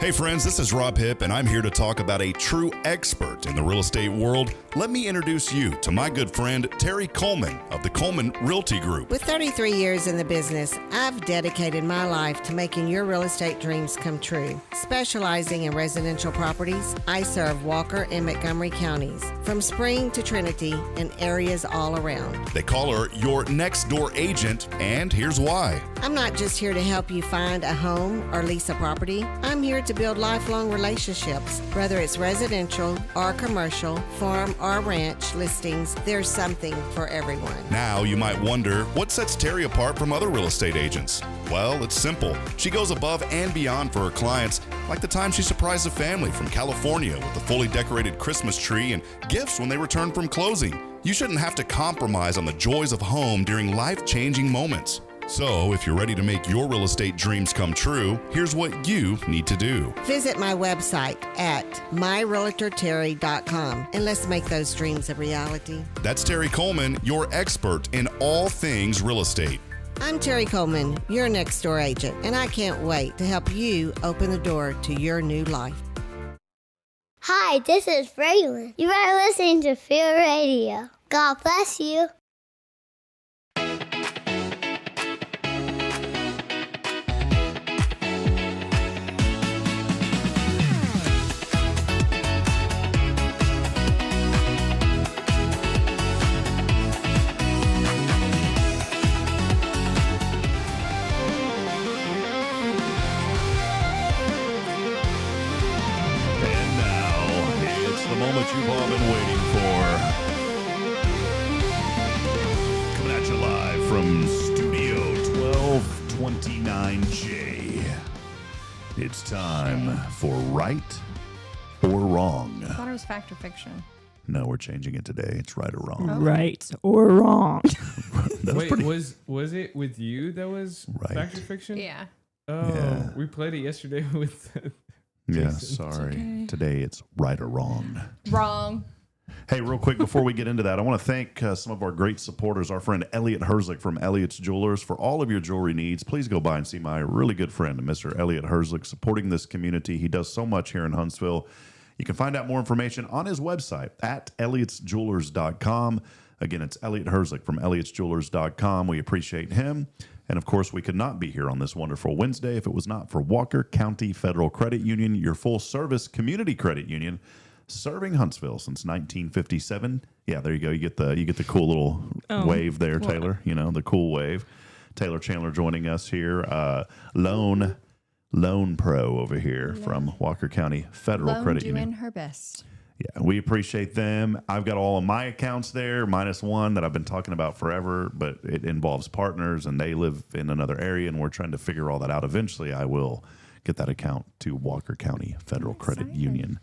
Hey friends, this is Rob Hipp, and I'm here to talk about a true expert in the real estate world. Let me introduce you to my good friend, Terry Coleman of the Coleman Realty Group. With 33 years in the business, I've dedicated my life to making your real estate dreams come true. Specializing in residential properties, I serve Walker and Montgomery counties, from Spring to Trinity and areas all around. They call her your next door agent, and here's why. I'm not just here to help you find a home or lease a property. I'm here to build lifelong relationships. Whether it's residential or commercial, farm or ranch listings, there's something for everyone. Now you might wonder, what sets Terry apart from other real estate agents? Well, it's simple. She goes above and beyond for her clients, like the time she surprised a family from California with a fully decorated Christmas tree and gifts when they returned from closing. You shouldn't have to compromise on the joys of home during life-changing moments. So, if you're ready to make your real estate dreams come true, here's what you need to do. Visit my website at myrealtorterry.com and let's make those dreams a reality. That's Terry Coleman, your expert in all things real estate. I'm Terry Coleman, your next door agent, and I can't wait to help you open the door to your new life. Hi, this is Braylon. You are listening to Feel Radio. God bless you. Moment you've all been waiting for. Coming at you live from Studio 1229J. It's time for Right or Wrong. I thought it was fact or fiction. No, we're changing it today. It's Right or Wrong. Oh. Right or wrong. Wait, was it with you that was Right. fact or fiction? Yeah. Oh, Yeah. we played it yesterday with. Yeah, Jason. sorry. okay. Today it's Right or Wrong. Wrong. Hey, real quick before we get into that, I want to thank some of our great supporters, our friend Elliot Herzlich from Elliot's Jewelers. For all of your jewelry needs, please go by and see my really good friend, Mr. Elliot Herzlich, supporting this community. He does so much here in Huntsville. You can find out more information on his website at elliotsjewelers.com. Again, it's Elliot Herzlich from elliotsjewelers.com. We appreciate him. And of course, we could not be here on this wonderful Wednesday if it was not for Walker County Federal Credit Union, your full service community credit union, serving Huntsville since 1957. Yeah, there you go. You get the cool little wave there, Taylor. You know, the cool wave. Taylor Chandler joining us here. Loan Pro over here from Walker County Federal Lone Credit doing Union. her best. Yeah, we appreciate them. I've got all of my accounts there, minus one that I've been talking about forever, but it involves partners and they live in another area, and we're trying to figure all that out. Eventually, I will get that account to Walker County Federal Credit Union.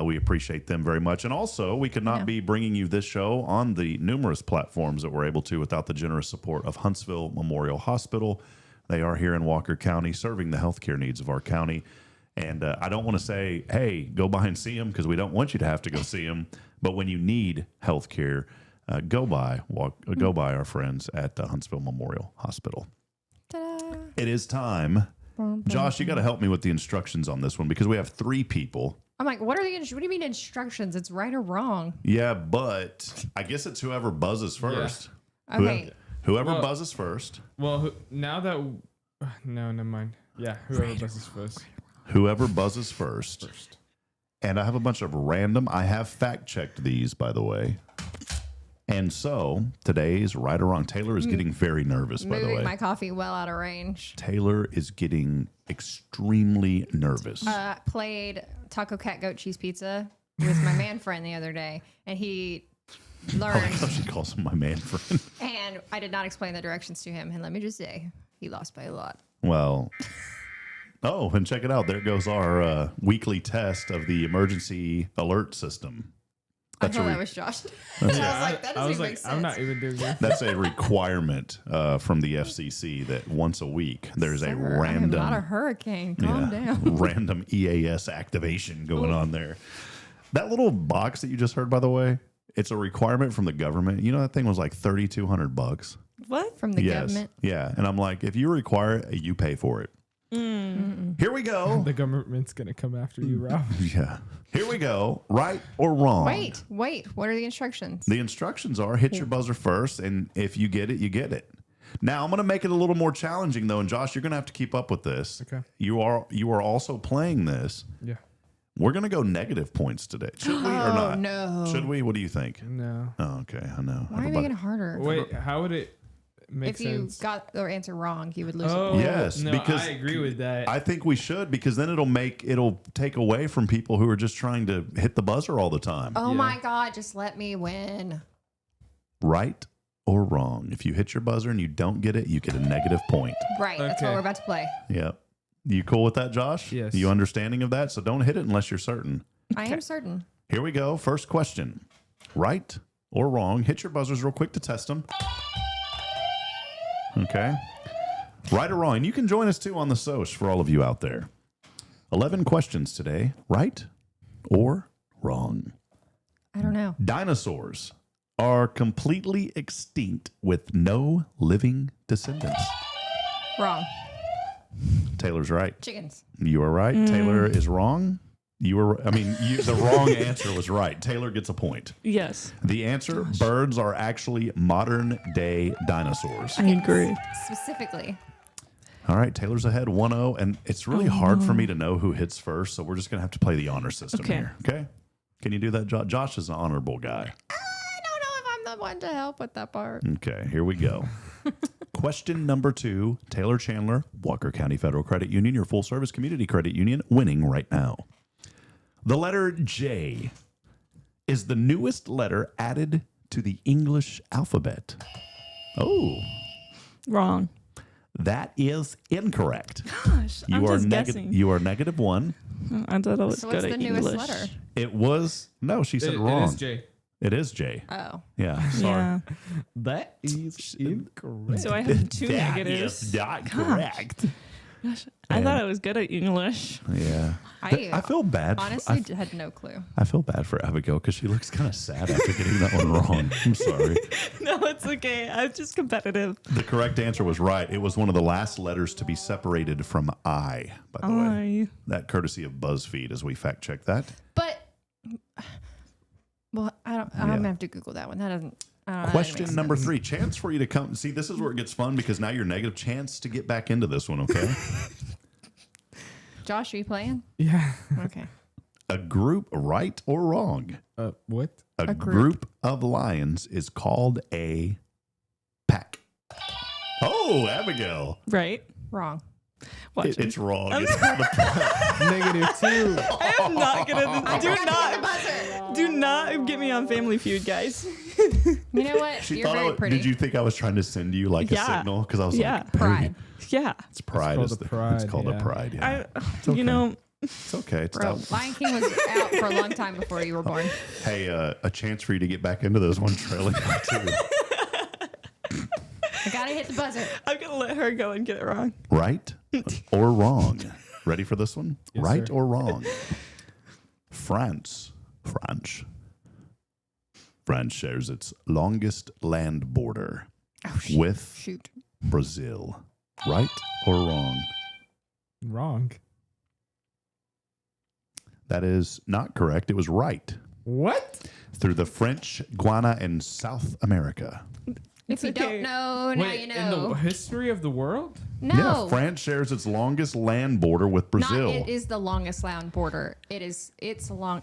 We appreciate them very much. And also, we could not be bringing you this show on the numerous platforms that we're able to without the generous support of Huntsville Memorial Hospital. They are here in Walker County serving the healthcare needs of our county. And I don't want to say, hey, go by and see them, because we don't want you to have to go see them. But when you need health care, go by our friends at Huntsville Memorial Hospital. Ta-da. It is time. Josh, you got to help me with the instructions on this one, because we have three people. I'm like, what do you mean instructions? It's right or wrong. Yeah, but I guess it's whoever buzzes first. Okay. Whoever Well- buzzes first. Well, now that no, never mind. Yeah, whoever buzzes first. Whoever buzzes first. And I have a bunch of random. I have fact checked these, by the way. And so today's Right or Wrong. Taylor is getting very nervous, by the Moving way. my coffee well out of range. Taylor is getting extremely nervous. Played taco cat goat cheese pizza with my man friend the other day, and he learned. Oh, she calls him my man friend. And I did not explain the directions to him. And let me just say, he lost by a lot. Well, oh, and check it out. There goes our weekly test of the emergency alert system. I thought that was Josh. I was like, that doesn't even make sense. I'm not even doing that. That's a requirement from the FCC that once a week there's a I'm random, not a hurricane. Calm down. random EAS activation going on there. That little box that you just heard, by the way, it's a requirement from the government. You know, that thing was like $3,200. What? From the government. Yeah. And I'm like, if you require it, you pay for it. Here we go. The government's gonna come after you, Rob. Yeah. Here we go. Right or wrong? Wait. What are the instructions? The instructions are hit your buzzer first, and if you get it, you get it. Now I'm going to make it a little more challenging though, and Josh, you're going to have to keep up with this. Okay. You are also playing this. Yeah. We're going to go negative points today. Should we or not? No. Should we? What do you think? No. Oh, okay. I know. Why are you making it harder? Wait, how would it make If sense? you got the answer wrong, you would lose. Oh, Yes, no, because I agree with that. I think we should, because then it'll take away from people who are just trying to hit the buzzer all the time. Oh Yeah. my God, just let me win. Right or wrong? If you hit your buzzer and you don't get it, you get a negative point. Right, that's what Okay. we're about to play. Yep. You cool with that, Josh? Yes. You understanding of that? So don't hit it unless you're certain. I am certain. Here we go. First question. Right or wrong? Hit your buzzers real quick to test them. Okay. Right or wrong? And you can join us too on the Soch for all of you out there. 11 questions today. Right or wrong? I don't know. Dinosaurs are completely extinct with no living descendants. Wrong. Taylor's right. Chickens. You are right. Taylor is wrong. The wrong answer was right. Taylor gets a point. Yes, The answer, birds are actually modern day dinosaurs. I agree. Specifically. All right, Taylor's ahead 1-0, and it's really hard for me to know who hits first, so we're just going to have to play the honor system Okay. here. Okay? Can you do that, Josh? Josh is an honorable guy. I don't know if I'm the one to help with that part. Okay, here we go. Question number 2, Taylor Chandler, Walker County Federal Credit Union, your full service community credit union, winning right now. The letter J is the newest letter added to the English alphabet. Oh, Wrong. that is incorrect. Gosh, I'm just guessing. You are -1. I thought I was So good what's at the newest English. letter? It was no. She said It wrong. is Jay. It is J. Oh. Yeah. Sorry. Yeah. That is incorrect. So I have two That negatives. is not correct. Gosh, I thought I was good at English. Yeah. I feel bad. honestly had no clue. I feel bad for Abigail because she looks kind of sad after getting that one wrong. I'm sorry. No, it's okay. I'm just competitive. The correct answer was right. It was one of the last letters to be separated from I, by the way. That courtesy of BuzzFeed as we fact check that. But well, I'm gonna have to Google that one. That doesn't. Question number 3. Chance for you to come. See, this is where it gets fun because now you're negative. Chance to get back into this one, okay? Josh, are you playing? Yeah. Okay. A group, right or wrong? What? A group. group of lions is called a pack. Oh, Abigail. Right? Wrong. Watch It's wrong. It's called a pack. -2. I am not gonna. I forgot to hit the buzzer. Do not get me on Family Feud, guys. You know what? She You're thought very pretty. Did you think I was trying to send you like a Yeah. signal? Because I was Yeah. like, Pride. Yeah. It's pride. called is a the- pride, It's called yeah. a pride. Yeah. I, you know, It's okay. It's Bro, tough. Lion King was out for a long time before you were born. Hey, a chance for you to get back into this one trailing by 2. I gotta hit the buzzer. I'm gonna let her go and get it wrong. Right or wrong? Ready for this one? Yes, Right sir. or wrong? France shares its longest land border with Shoot. Brazil. Right or wrong? Wrong. That is not correct. It was right. What? Through the French Guiana in South America. If you okay. don't know, now Wait, you in know. the history of the world? No. Yeah, France shares its longest land border with Brazil. Not, it is the longest land border. It's long,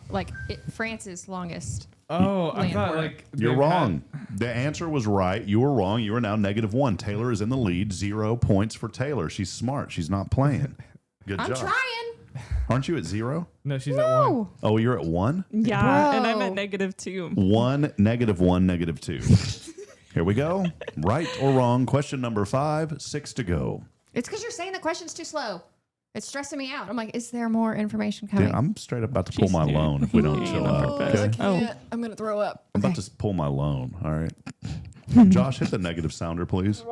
France's longest. Oh, I Land thought border. like You're they've wrong. The answer was right. You were wrong. You are now -1. Taylor is in the lead. 0 points for Taylor. She's smart. She's not playing. Good I'm job. trying. Aren't you at 0? No, she's at 1. No. Oh, you're at 1? Yeah, Bro. and I'm at -2. 1, -1, -2. Here we go. Right or wrong? Question number 5. 6 to go. It's because you're saying the question's too slow. It's stressing me out. I'm like, is there more information coming? Damn, I'm straight up about to pull my loan if we don't chill out. Okay? Oh. I'm gonna throw up. I'm about to pull my loan. All right. Josh, hit the negative sounder, please.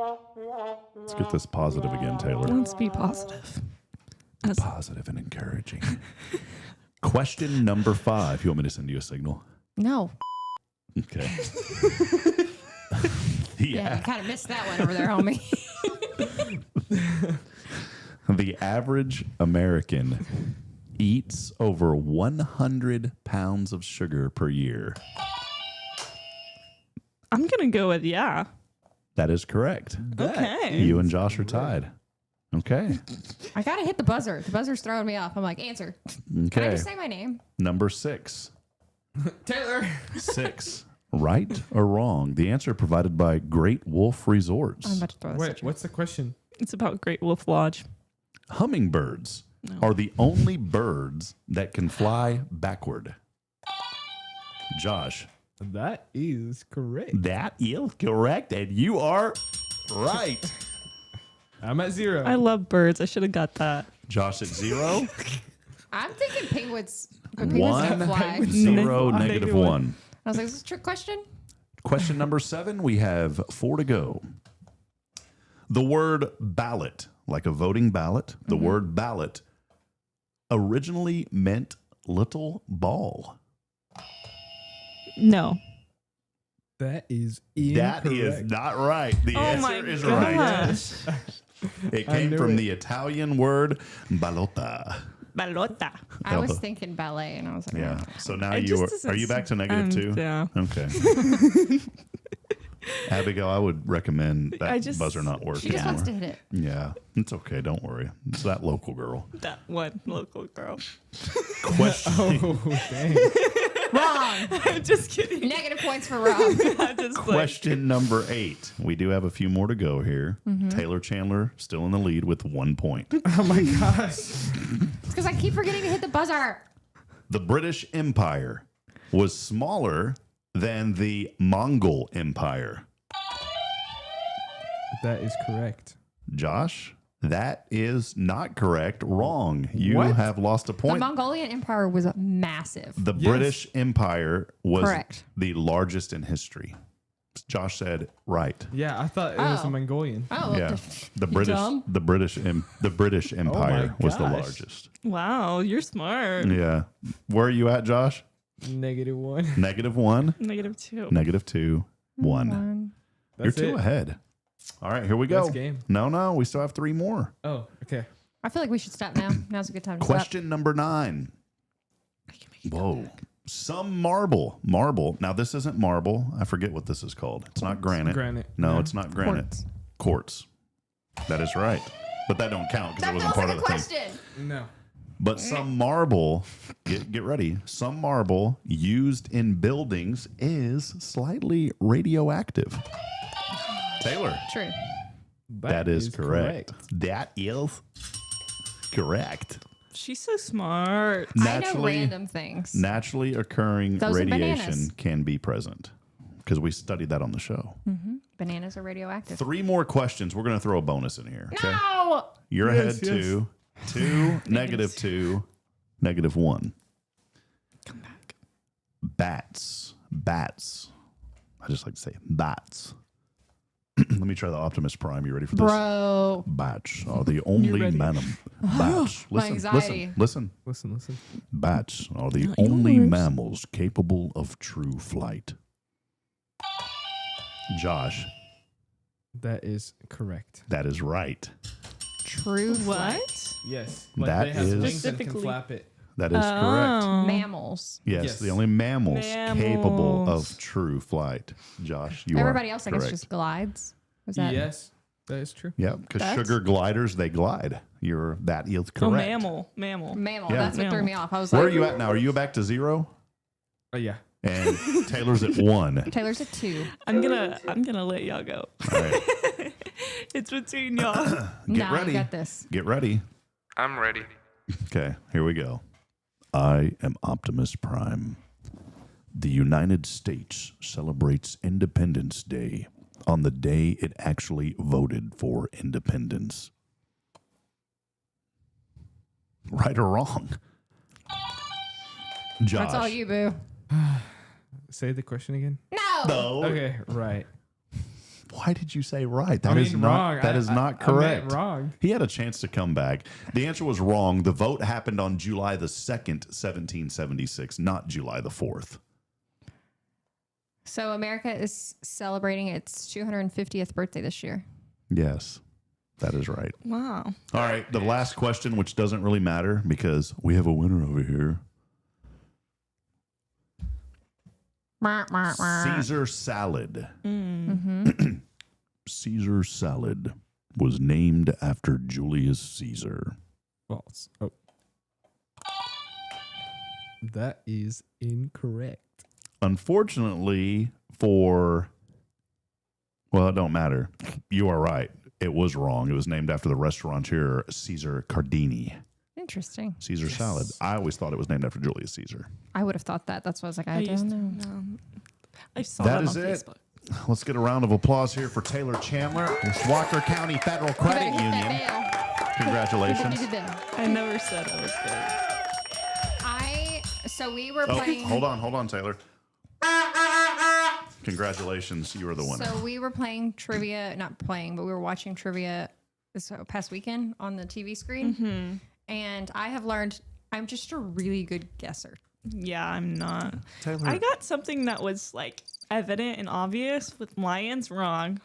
Let's get this positive again, Taylor. Let's be positive. Positive and encouraging. Question number 5. You want me to send you a signal? No. Okay. Yeah, you kind of missed that one over there, homie. The average American eats over 100 pounds of sugar per year. I'm going to go with yeah. That is correct. Okay. You and Josh are tied. Okay. I gotta hit the buzzer. The buzzer's throwing me off. I'm like, answer. Can I Okay. just say my name? Number 6. Taylor. 6. Right or wrong? The answer provided by Great Wolf Resorts. I'm about to throw this Wait, at you. what's the question? It's about Great Wolf Lodge. Hummingbirds are the only birds that can fly backward. Josh, That is correct. that is correct, and you are right. I'm at 0. I love birds. I should have got that. Josh at 0. I'm thinking penguins. But penguins don't 1, fly. 0, Fly. negative 1. I was like, is this a trick question? Question number 7. We have 4 to go. The word ballot, like a voting ballot, the word ballot originally meant little ball. No. That is That incorrect. is not right. The Oh my answer is right. gosh. It I came knew from it. the Italian word ballotta. Balota. I was thinking ballet, and I was like, Yeah. oh. So now It you just are doesn't you back to negative 2? Yeah. Okay. Abigail, I would recommend that I just- buzzer not She working just wants to anymore. hit it. Yeah, it's okay. Don't worry. It's that local girl. That one local girl. Question. Oh, dang. Wrong. I'm just kidding. Negative points for wrong. I just like, Question number 8. We do have a few more to go here. Taylor Chandler still in the lead with 1 point. Oh my gosh. It's because I keep forgetting to hit the buzzer. The British Empire was smaller than the Mongol Empire. That is correct. Josh, that is not correct. Wrong. You What? have lost a The point. Mongolian Empire was massive. The Yes. British Empire was Correct. the largest in history. Josh said right. Yeah, I thought it was a Oh. Mongolian. Oh, well, Yeah, the dumb. British Empire was the gosh. largest. wow, you're smart. Yeah. Where are you at, Josh? -1. Negative 1, -2. negative 2, 1. You're That's 2 it. ahead. All right, here we go. That's game. No, we still have 3 more. Oh, okay. I feel like we should stop now. Now's a good time to Question number 9. Whoa. Some marble. Now, this isn't marble. I forget what this is called. It's not granite. Granite. No, No. it's not granite. Quartz. That is right. But that don't count because stop. it That wasn't feels part like of a the thing. question. No. But some marble, get ready. Some marble used in buildings is slightly radioactive. Taylor. True. That is correct. That is correct. She's so smart. I know random things. Naturally occurring Those are radiation bananas. can be present because we studied that on the show. Bananas are radioactive. 3 more questions. We're going to throw a bonus in here. Okay. No! You're Yes, ahead yes. 2, negative 2, negative 1. Come back. Bats. I just like to say bats. Let me try the Optimus Prime. You ready for this? Bro. Bats are the only ready. mammal. Bats. My anxiety. Listen. Listen. Bats are the Not only yours. mammals capable of true flight. Josh, That is correct. that is right. True flight. What? Yes. That they have is- wings and can Specifically- flap it. That is correct. Oh. Mammals. Yes, Yes. the only mammals, capable Mammals. of true flight. Josh, you Everybody are else, I guess, correct. just glides. Was that? Yes. That is true. Yeah, because That's- sugar gliders, they glide. That is correct. Oh, mammal. Mammal. Yeah. That's what threw Mammal. me off. I was Where like, are you at now? Are you back to 0? Oh, yeah. And Taylor's at 1. Taylor's a 2. I'm gonna let y'all go. All right. It's between y'all. Get Nah, ready. I got this. Get ready. I'm ready. Okay, here we go. I am Optimus Prime. The United States celebrates Independence Day on the day it actually voted for independence. Right or wrong? Josh. That's all you, boo. Say the question again. No. No. Okay, right. Why did you say right? I That mean, is not. wrong. That is not I meant correct. wrong. He had a chance to come back. The answer was wrong. The vote happened on July the 2nd, 1776, not July the 4th. So America is celebrating its 250th birthday this year. Yes. That is right. Wow. All right. The last question, which doesn't really matter because we have a winner over here. Caesar salad. Caesar salad was named after Julius Caesar. False. Oh. That is incorrect. Unfortunately well, it don't matter. You are right. It was wrong. It was named after the restaurateur Caesar Cardini. Interesting. Caesar salad. I always thought it was named after Julius Caesar. I would have thought that. That's why I was like, I don't know. I saw That that is on it. Facebook. Let's get a round of applause here for Taylor Chandler with Walker County Federal Credit You better hit Union. that Congratulations. bell. I never said I was good. So we were Oh, playing. hold on, Taylor. Congratulations, you are the winner. So we were playing trivia, not playing, but we were watching trivia this past weekend on the TV screen. And I have learned I'm just a really good guesser. Yeah, I'm not. Taylor, I got something that was like evident and obvious with lions wrong.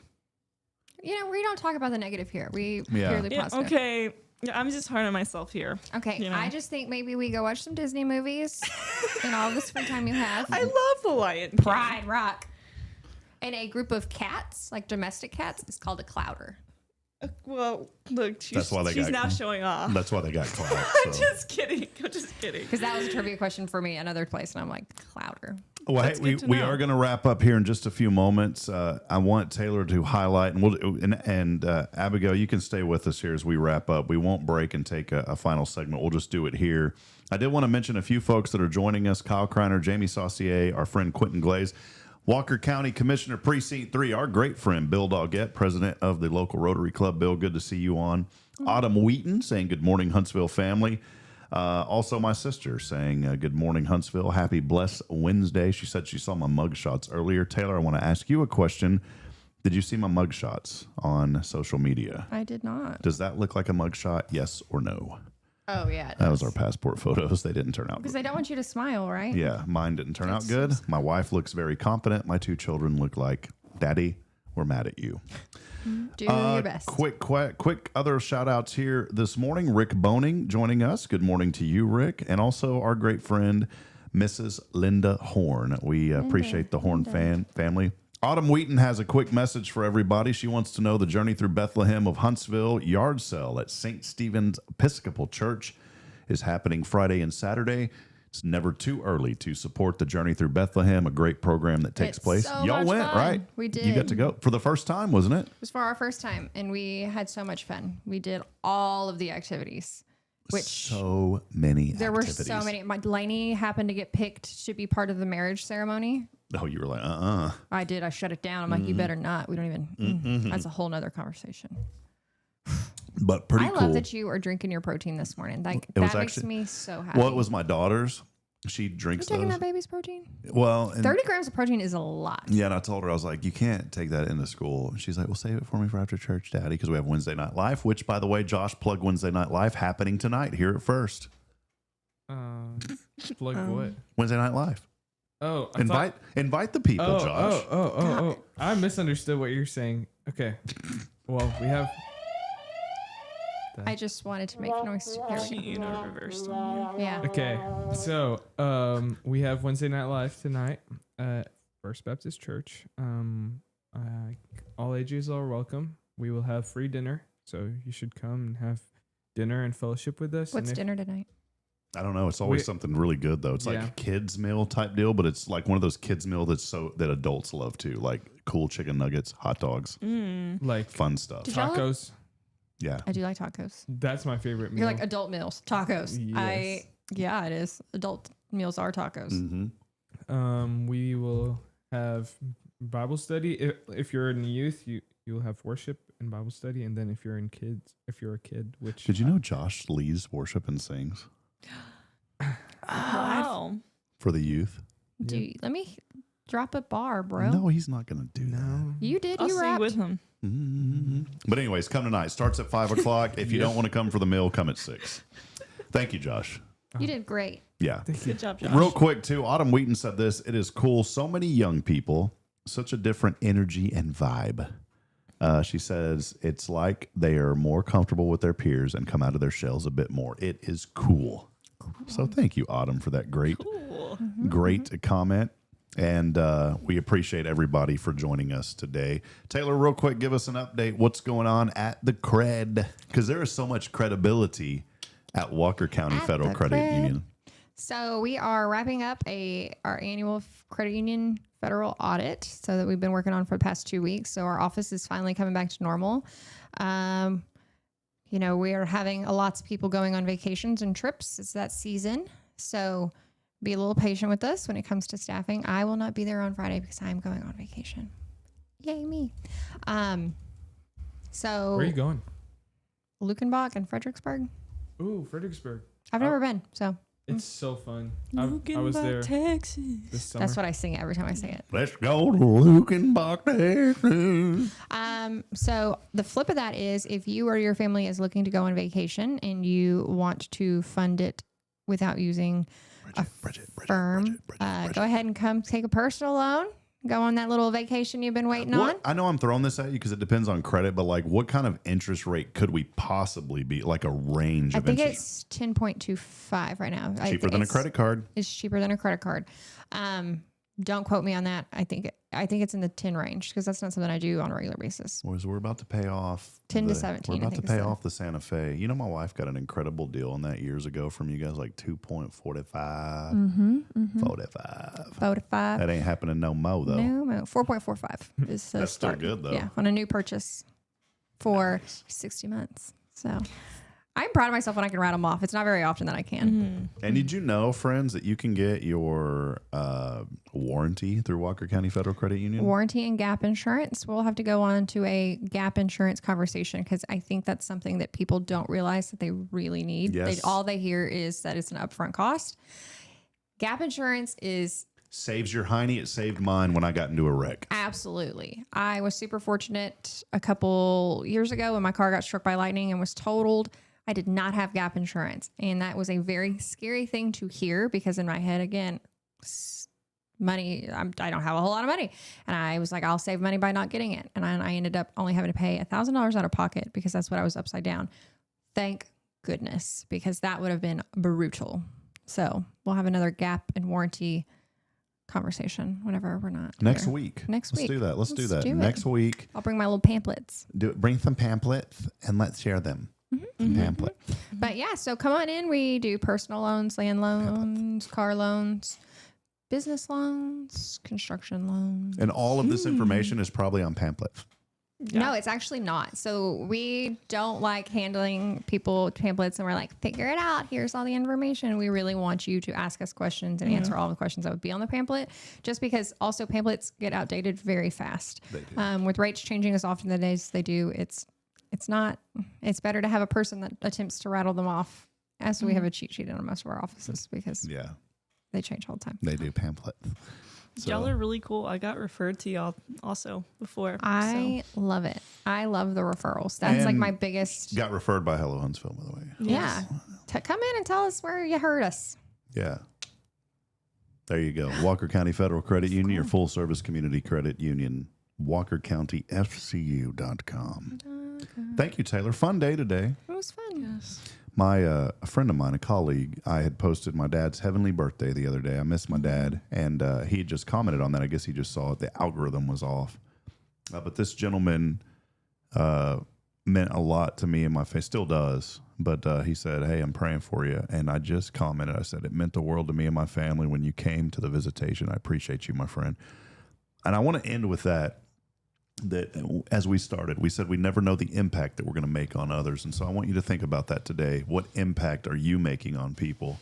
You know, we don't talk about the negative here. We Yeah. purely Yeah, positive. okay. Yeah, I'm just hard on myself here. Okay. You know. I just think maybe we go watch some Disney movies and all this free time you have. I love the Lion King. Pride Rock. And a group of cats, like domestic cats, is called a clouder. Well, look, That's why they she's got- now showing off. that's why they got clout. I'm So. just kidding. I'm just kidding. Because that was a trivia question for me, another place. And I'm like, clouder. Well, hey, That's we, good to we know. are going to wrap up here in just a few moments. I want Taylor to highlight, and Abigail, you can stay with us here as we wrap up. We won't break and take a final segment. We'll just do it here. I did want to mention a few folks that are joining us: Kyle Kreiner, Jamie Saucier, our friend Quentin Glaze, Walker County Commissioner Precinct 3, our great friend Bill Doggett, president of the local Rotary Club. Bill, good to see you on. Autumn Wheaton saying good morning, Huntsville family. Also, my sister saying good morning, Huntsville. Happy blessed Wednesday. She said she saw my mug shots earlier. Taylor, I want to ask you a question. Did you see my mug shots on social media? I did not. Does that look like a mug shot? Yes or no? Oh, yeah. That was our passport photos. They didn't turn out Because good. they don't want you to smile, right? Yeah, mine didn't turn out good. My wife looks very confident. My two children look like, Daddy, we're mad at you. Do your best. Quick other shout outs here this morning. Rick Boning joining us. Good morning to you, Rick. And also our great friend, Mrs. Linda Horn. We appreciate the Horn family. Autumn Wheaton has a quick message for everybody. She wants to know the Journey Through Bethlehem of Huntsville yard sale at St. Stephen's Episcopal Church is happening Friday and Saturday. It's never too early to support the Journey Through Bethlehem, a great program that takes It's place. so Y'all much went, fun. right? We You got did. to go for the first time, wasn't it? It was for our first time, and we had so much fun. We did all of the activities, which So many there activities. were so many. My Delaney happened to get picked to be part of the marriage ceremony. Oh, you were like, I did. I shut it down. I'm like, you better not. We don't even. That's a whole nother conversation. But pretty I cool. love that you are drinking your protein this morning. Like It was that makes actually- me so happy. Well, it was my daughter's. She You drinks taking those. that baby's protein? Well, and 30 grams of protein is a lot. yeah, and I told her, I was like, you can't take that into school. And she's like, well, save it for me for after church, Daddy, because we have Wednesday Night Live, which, by the way, Josh, plug Wednesday Night Live happening tonight here at First. Plug what? Wednesday Night Live. Oh, I Invite the people, thought, Josh. Oh. I misunderstood what you're saying. Okay. Well, we have. I just wanted to make noise. Here we She go. reversed on you. Yeah. Okay. So, we have Wednesday Night Live tonight at First Baptist Church. All ages are welcome. We will have free dinner, so you should come and have dinner and fellowship with us. What's and if- dinner tonight? I don't know. It's always something really good, though. It's like Yeah. a kids' meal type deal, but it's like one of those kids' meal that adults love too, like cool chicken nuggets, hot dogs, Like fun stuff. Did y'all- tacos. Yeah. I do like tacos. That's my favorite meal. You're like adult meals, tacos. Yes. Yeah, it is. Adult meals are tacos. Mm-hmm. We will have Bible study. If you're in youth, you'll have worship and Bible study, and then if you're a kid, which Did you know Josh leads worship and sings Wow. for the youth? Let me drop a bar, bro. No, he's not going to do that. You did. I'll You sing rapped. with him. Mm-hmm. But anyways, come tonight. Starts at 5 o'clock. If you don't want to come for the meal, come at 6. Thank you, Josh. You did great. Yeah. Good job, Josh. Real quick, too, Autumn Wheaton said this. It is cool. So many young people, such a different energy and vibe. She says it's like they are more comfortable with their peers and come out of their shells a bit more. It is cool. So thank you, Autumn, for that great comment. And we appreciate everybody for joining us today. Taylor, real quick, give us an update. What's going on at the Cred? Because there is so much credibility at Walker County Federal Credit Union. So we are wrapping up our annual credit union federal audit, so that we've been working on for the past 2 weeks. So our office is finally coming back to normal. We are having lots of people going on vacations and trips. It's that season. So be a little patient with us when it comes to staffing. I will not be there on Friday because I'm going on vacation. Yay, me. So Where are you going? Lukenbach and Fredericksburg. Ooh, Fredericksburg. I've never been, so It's so fun. I was there Texas. this summer. that's what I sing every time I say it. Let's go to Lukenbach, Texas. So the flip of that is, if you or your family is looking to go on vacation and you want to fund it without using a firm, go ahead and come take a personal loan. Go on that little vacation you've been waiting on. I know I'm throwing this at you because it depends on credit, but like, what kind of interest rate could we possibly be? Like a range I of think interest? it's 10.25 right now. Cheaper than a credit card. It's cheaper than a credit card. Don't quote me on that. I think it's in the 10 range, because that's not something I do on a regular basis. Boys, we're about to pay off 10 to 17. We're about to pay off the Santa Fe. You know, my wife got an incredible deal on that years ago from you guys, like 2.45, 45. 45. That ain't happening no more though. No, 4.45 is the That's still start. good though. Yeah, on a new purchase for 60 months. So I'm proud of myself when I can rattle them off. It's not very often that I can. And did you know, friends, that you can get your warranty through Walker County Federal Credit Union? Warranty and gap insurance. We'll have to go on to a gap insurance conversation, because I think that's something that people don't realize that they really need. Yes. All they hear is that it's an upfront cost. Gap insurance Saves your hiney. It saved mine when I got into a wreck. absolutely. I was super fortunate a couple years ago when my car got struck by lightning and was totaled. I did not have gap insurance. And that was a very scary thing to hear, because in my head, again, money, I don't have a whole lot of money. And I was like, I'll save money by not getting it. And I ended up only having to pay $1,000 out of pocket, because that's what I was upside down. Thank goodness, because that would have been brutal. So we'll have another gap and warranty conversation whenever we're not Next here. week. Next Let's week. do that. Let's do that. do it. Next week. I'll bring my little pamphlets. Bring some pamphlets and let's share them. Pamphlet. But yeah, so come on in. We do personal loans, land loans, car loans, business loans, construction loans. And all of this information is probably on pamphlets. No, it's actually not. So we don't like handling people pamphlets and we're like, figure it out. Here's all the information. We really want you to ask us questions and answer all the questions that would be on the pamphlet, just because also pamphlets get outdated very fast. They do. With rates changing as often as they do, it's better to have a person that attempts to rattle them off, as we have a cheat sheet in most of our offices, because they change all the time. They do pamphlets. Y'all are really cool. I got referred to y'all also before. I love it. I love the referrals. That's like And my biggest. Got referred by Hello Huntsville, by the way. Yeah. Come in and tell us where you heard us. Yeah. There you go. Walker County Federal Credit Union, your full service community credit union. WalkerCountyFCU.com. Thank you, Taylor. Fun day today. It was fun. Yes. A friend of mine, a colleague, I had posted my dad's heavenly birthday the other day. I missed my dad, and he had just commented on that. I guess he just saw it. The algorithm was off. But this gentleman meant a lot to me and my family. Still does. But he said, hey, I'm praying for you. And I just commented. I said, it meant the world to me and my family when you came to the visitation. I appreciate you, my friend. And I want to end with that as we started, we said we never know the impact that we're going to make on others. And so I want you to think about that today. What impact are you making on people?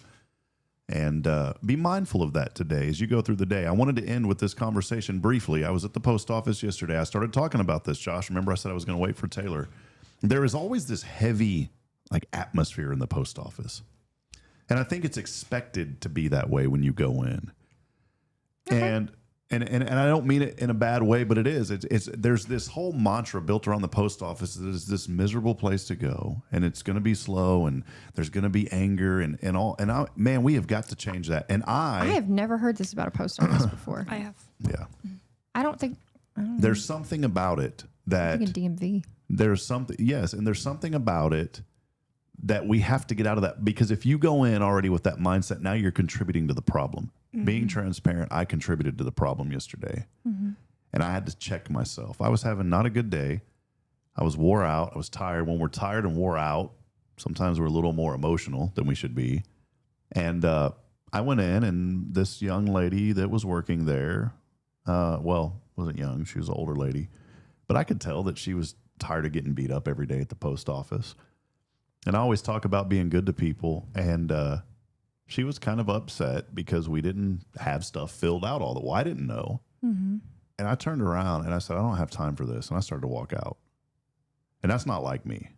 And be mindful of that today as you go through the day. I wanted to end with this conversation briefly. I was at the post office yesterday. I started talking about this, Josh. Remember I said I was going to wait for Taylor. There is always this heavy atmosphere in the post office. And I think it's expected to be that way when you go in. Okay. And I don't mean it in a bad way, but it is. There's this whole mantra built around the post office that is this miserable place to go, and it's going to be slow, and there's going to be anger and all. And man, we have got to change that. And I have never heard this about a post office before. I have. Yeah. I don't know. There's something about it that Like a DMV. there's something, yes, and there's something about it that we have to get out of that, because if you go in already with that mindset, now you're contributing to the problem. Being transparent, I contributed to the problem yesterday, and I had to check myself. I was having not a good day. I was wore out. I was tired. When we're tired and wore out, sometimes we're a little more emotional than we should be. And I went in, and this young lady that was working there, wasn't young. She was an older lady. But I could tell that she was tired of getting beat up every day at the post office. And I always talk about being good to people. And she was kind of upset because we didn't have stuff filled out all the way. I didn't know. And I turned around and I said, I don't have time for this. And I started to walk out. And that's not like me.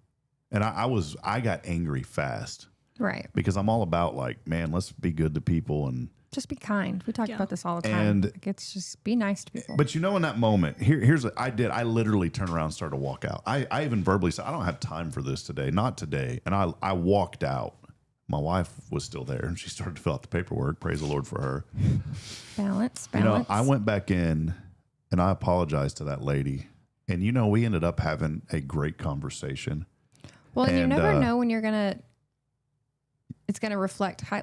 And I got angry fast. Right. Because I'm all about like, man, let's be good to people and Just be kind. We talk about this all the time. And- Like, it's just be nice to people. But in that moment, here's what I did. I literally turned around and started to walk out. I even verbally said, I don't have time for this today. Not today. And I walked out. My wife was still there, and she started to fill out the paperwork. Praise the Lord for her. Balance. I went back in, and I apologized to that lady. And, we ended up having a great conversation. Well, and you And, never know when it's going to reflect high.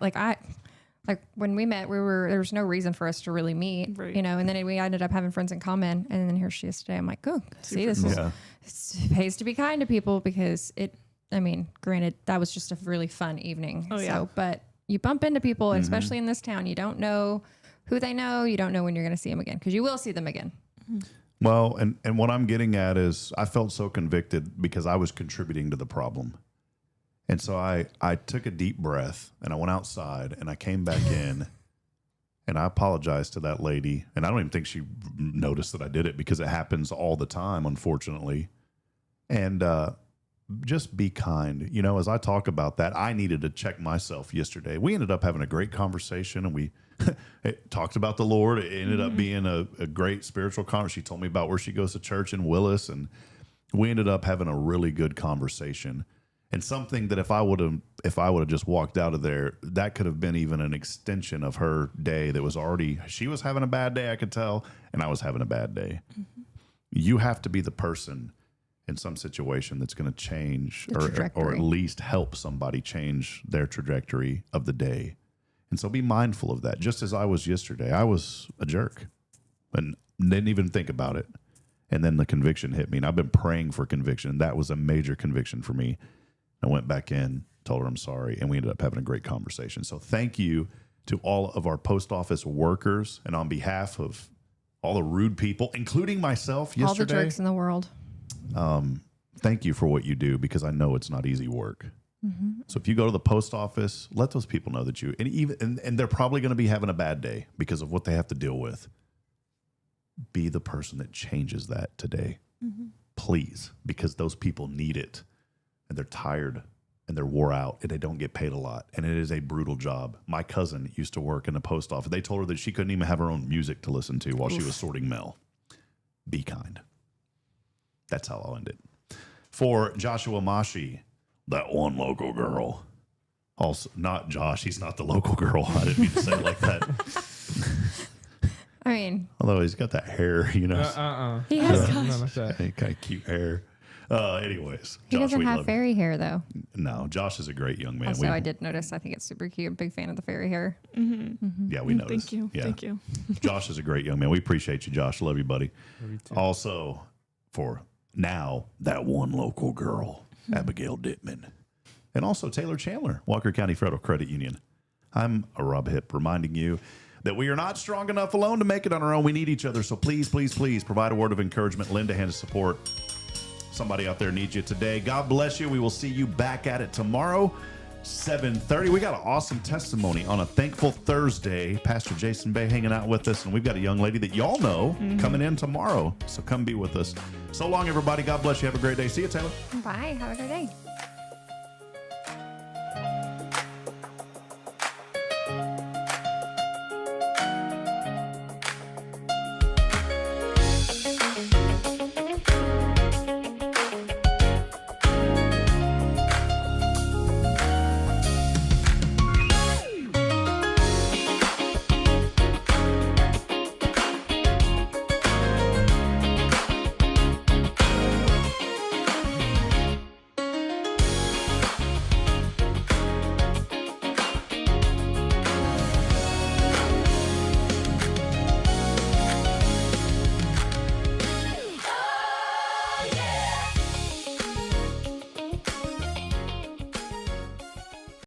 Like when we met, there was no reason for us to really meet, Right. and then we ended up having friends in common. And then here she is today. I'm like, oh, see, it pays to be kind to people, because granted, that was just a really fun evening. Oh, yeah. But you bump into people, especially in this town, you don't know who they know. You don't know when you're going to see them again, because you will see them again. Well, and what I'm getting at is I felt so convicted because I was contributing to the problem. And so I took a deep breath, and I went outside, and I came back in, and I apologized to that lady. And I don't even think she noticed that I did it, because it happens all the time, unfortunately. And just be kind. As I talk about that, I needed to check myself yesterday. We ended up having a great conversation, and we talked about the Lord. It ended up being a great spiritual conversation. She told me about where she goes to church in Willis, and we ended up having a really good conversation. And something that if I would have just walked out of there, that could have been even an extension of her day that was she was having a bad day, I could tell, and I was having a bad day. You have to be the person in some situation that's going to change or at least help somebody change their trajectory of the day. And so be mindful of that. Just as I was yesterday, I was a jerk and didn't even think about it. And then the conviction hit me, and I've been praying for conviction. That was a major conviction for me. I went back in, told her I'm sorry, and we ended up having a great conversation. So thank you to all of our post office workers, and on behalf of all the rude people, including myself yesterday. All the jerks in the world. Thank you for what you do, because I know it's not easy work. So if you go to the post office, let those people know that and they're probably going to be having a bad day because of what they have to deal with. Be the person that changes that today, please, because those people need it. And they're tired, and they're wore out, and they don't get paid a lot. And it is a brutal job. My cousin used to work in the post office. They told her that she couldn't even have her own music to listen to while she was sorting mail. Be kind. That's how I'll end it. For Joshua Mashi, that one local girl. Also, not Josh. He's not the local girl. I didn't mean to say it like that. Although he's got that hair, He has kind of cute hair. Anyways, He Josh, doesn't we have love fairy hair, though. No, Josh is a great young man. Also, I did notice. I think it's super cute. Big fan of the fairy hair. Yeah, we noticed. Thank you. Yeah. Thank you. Josh is a great young man. We appreciate you, Josh. Love you, buddy. Love you too. Also, for now, that one local girl, Abigail Dittman. And also Taylor Chandler, Walker County Federal Credit Union. I'm a Rob Hip, reminding you that we are not strong enough alone to make it on our own. We need each other. So please, please, please provide a word of encouragement. Lend a hand of support. Somebody out there needs you today. God bless you. We will see you back at it tomorrow, 7:30. We got an awesome testimony on a Thankful Thursday. Pastor Jason Bay hanging out with us, and we've got a young lady that y'all know coming in tomorrow. So come be with us. So long, everybody. God bless you. Have a great day. See you, Taylor. Bye. Have a great day.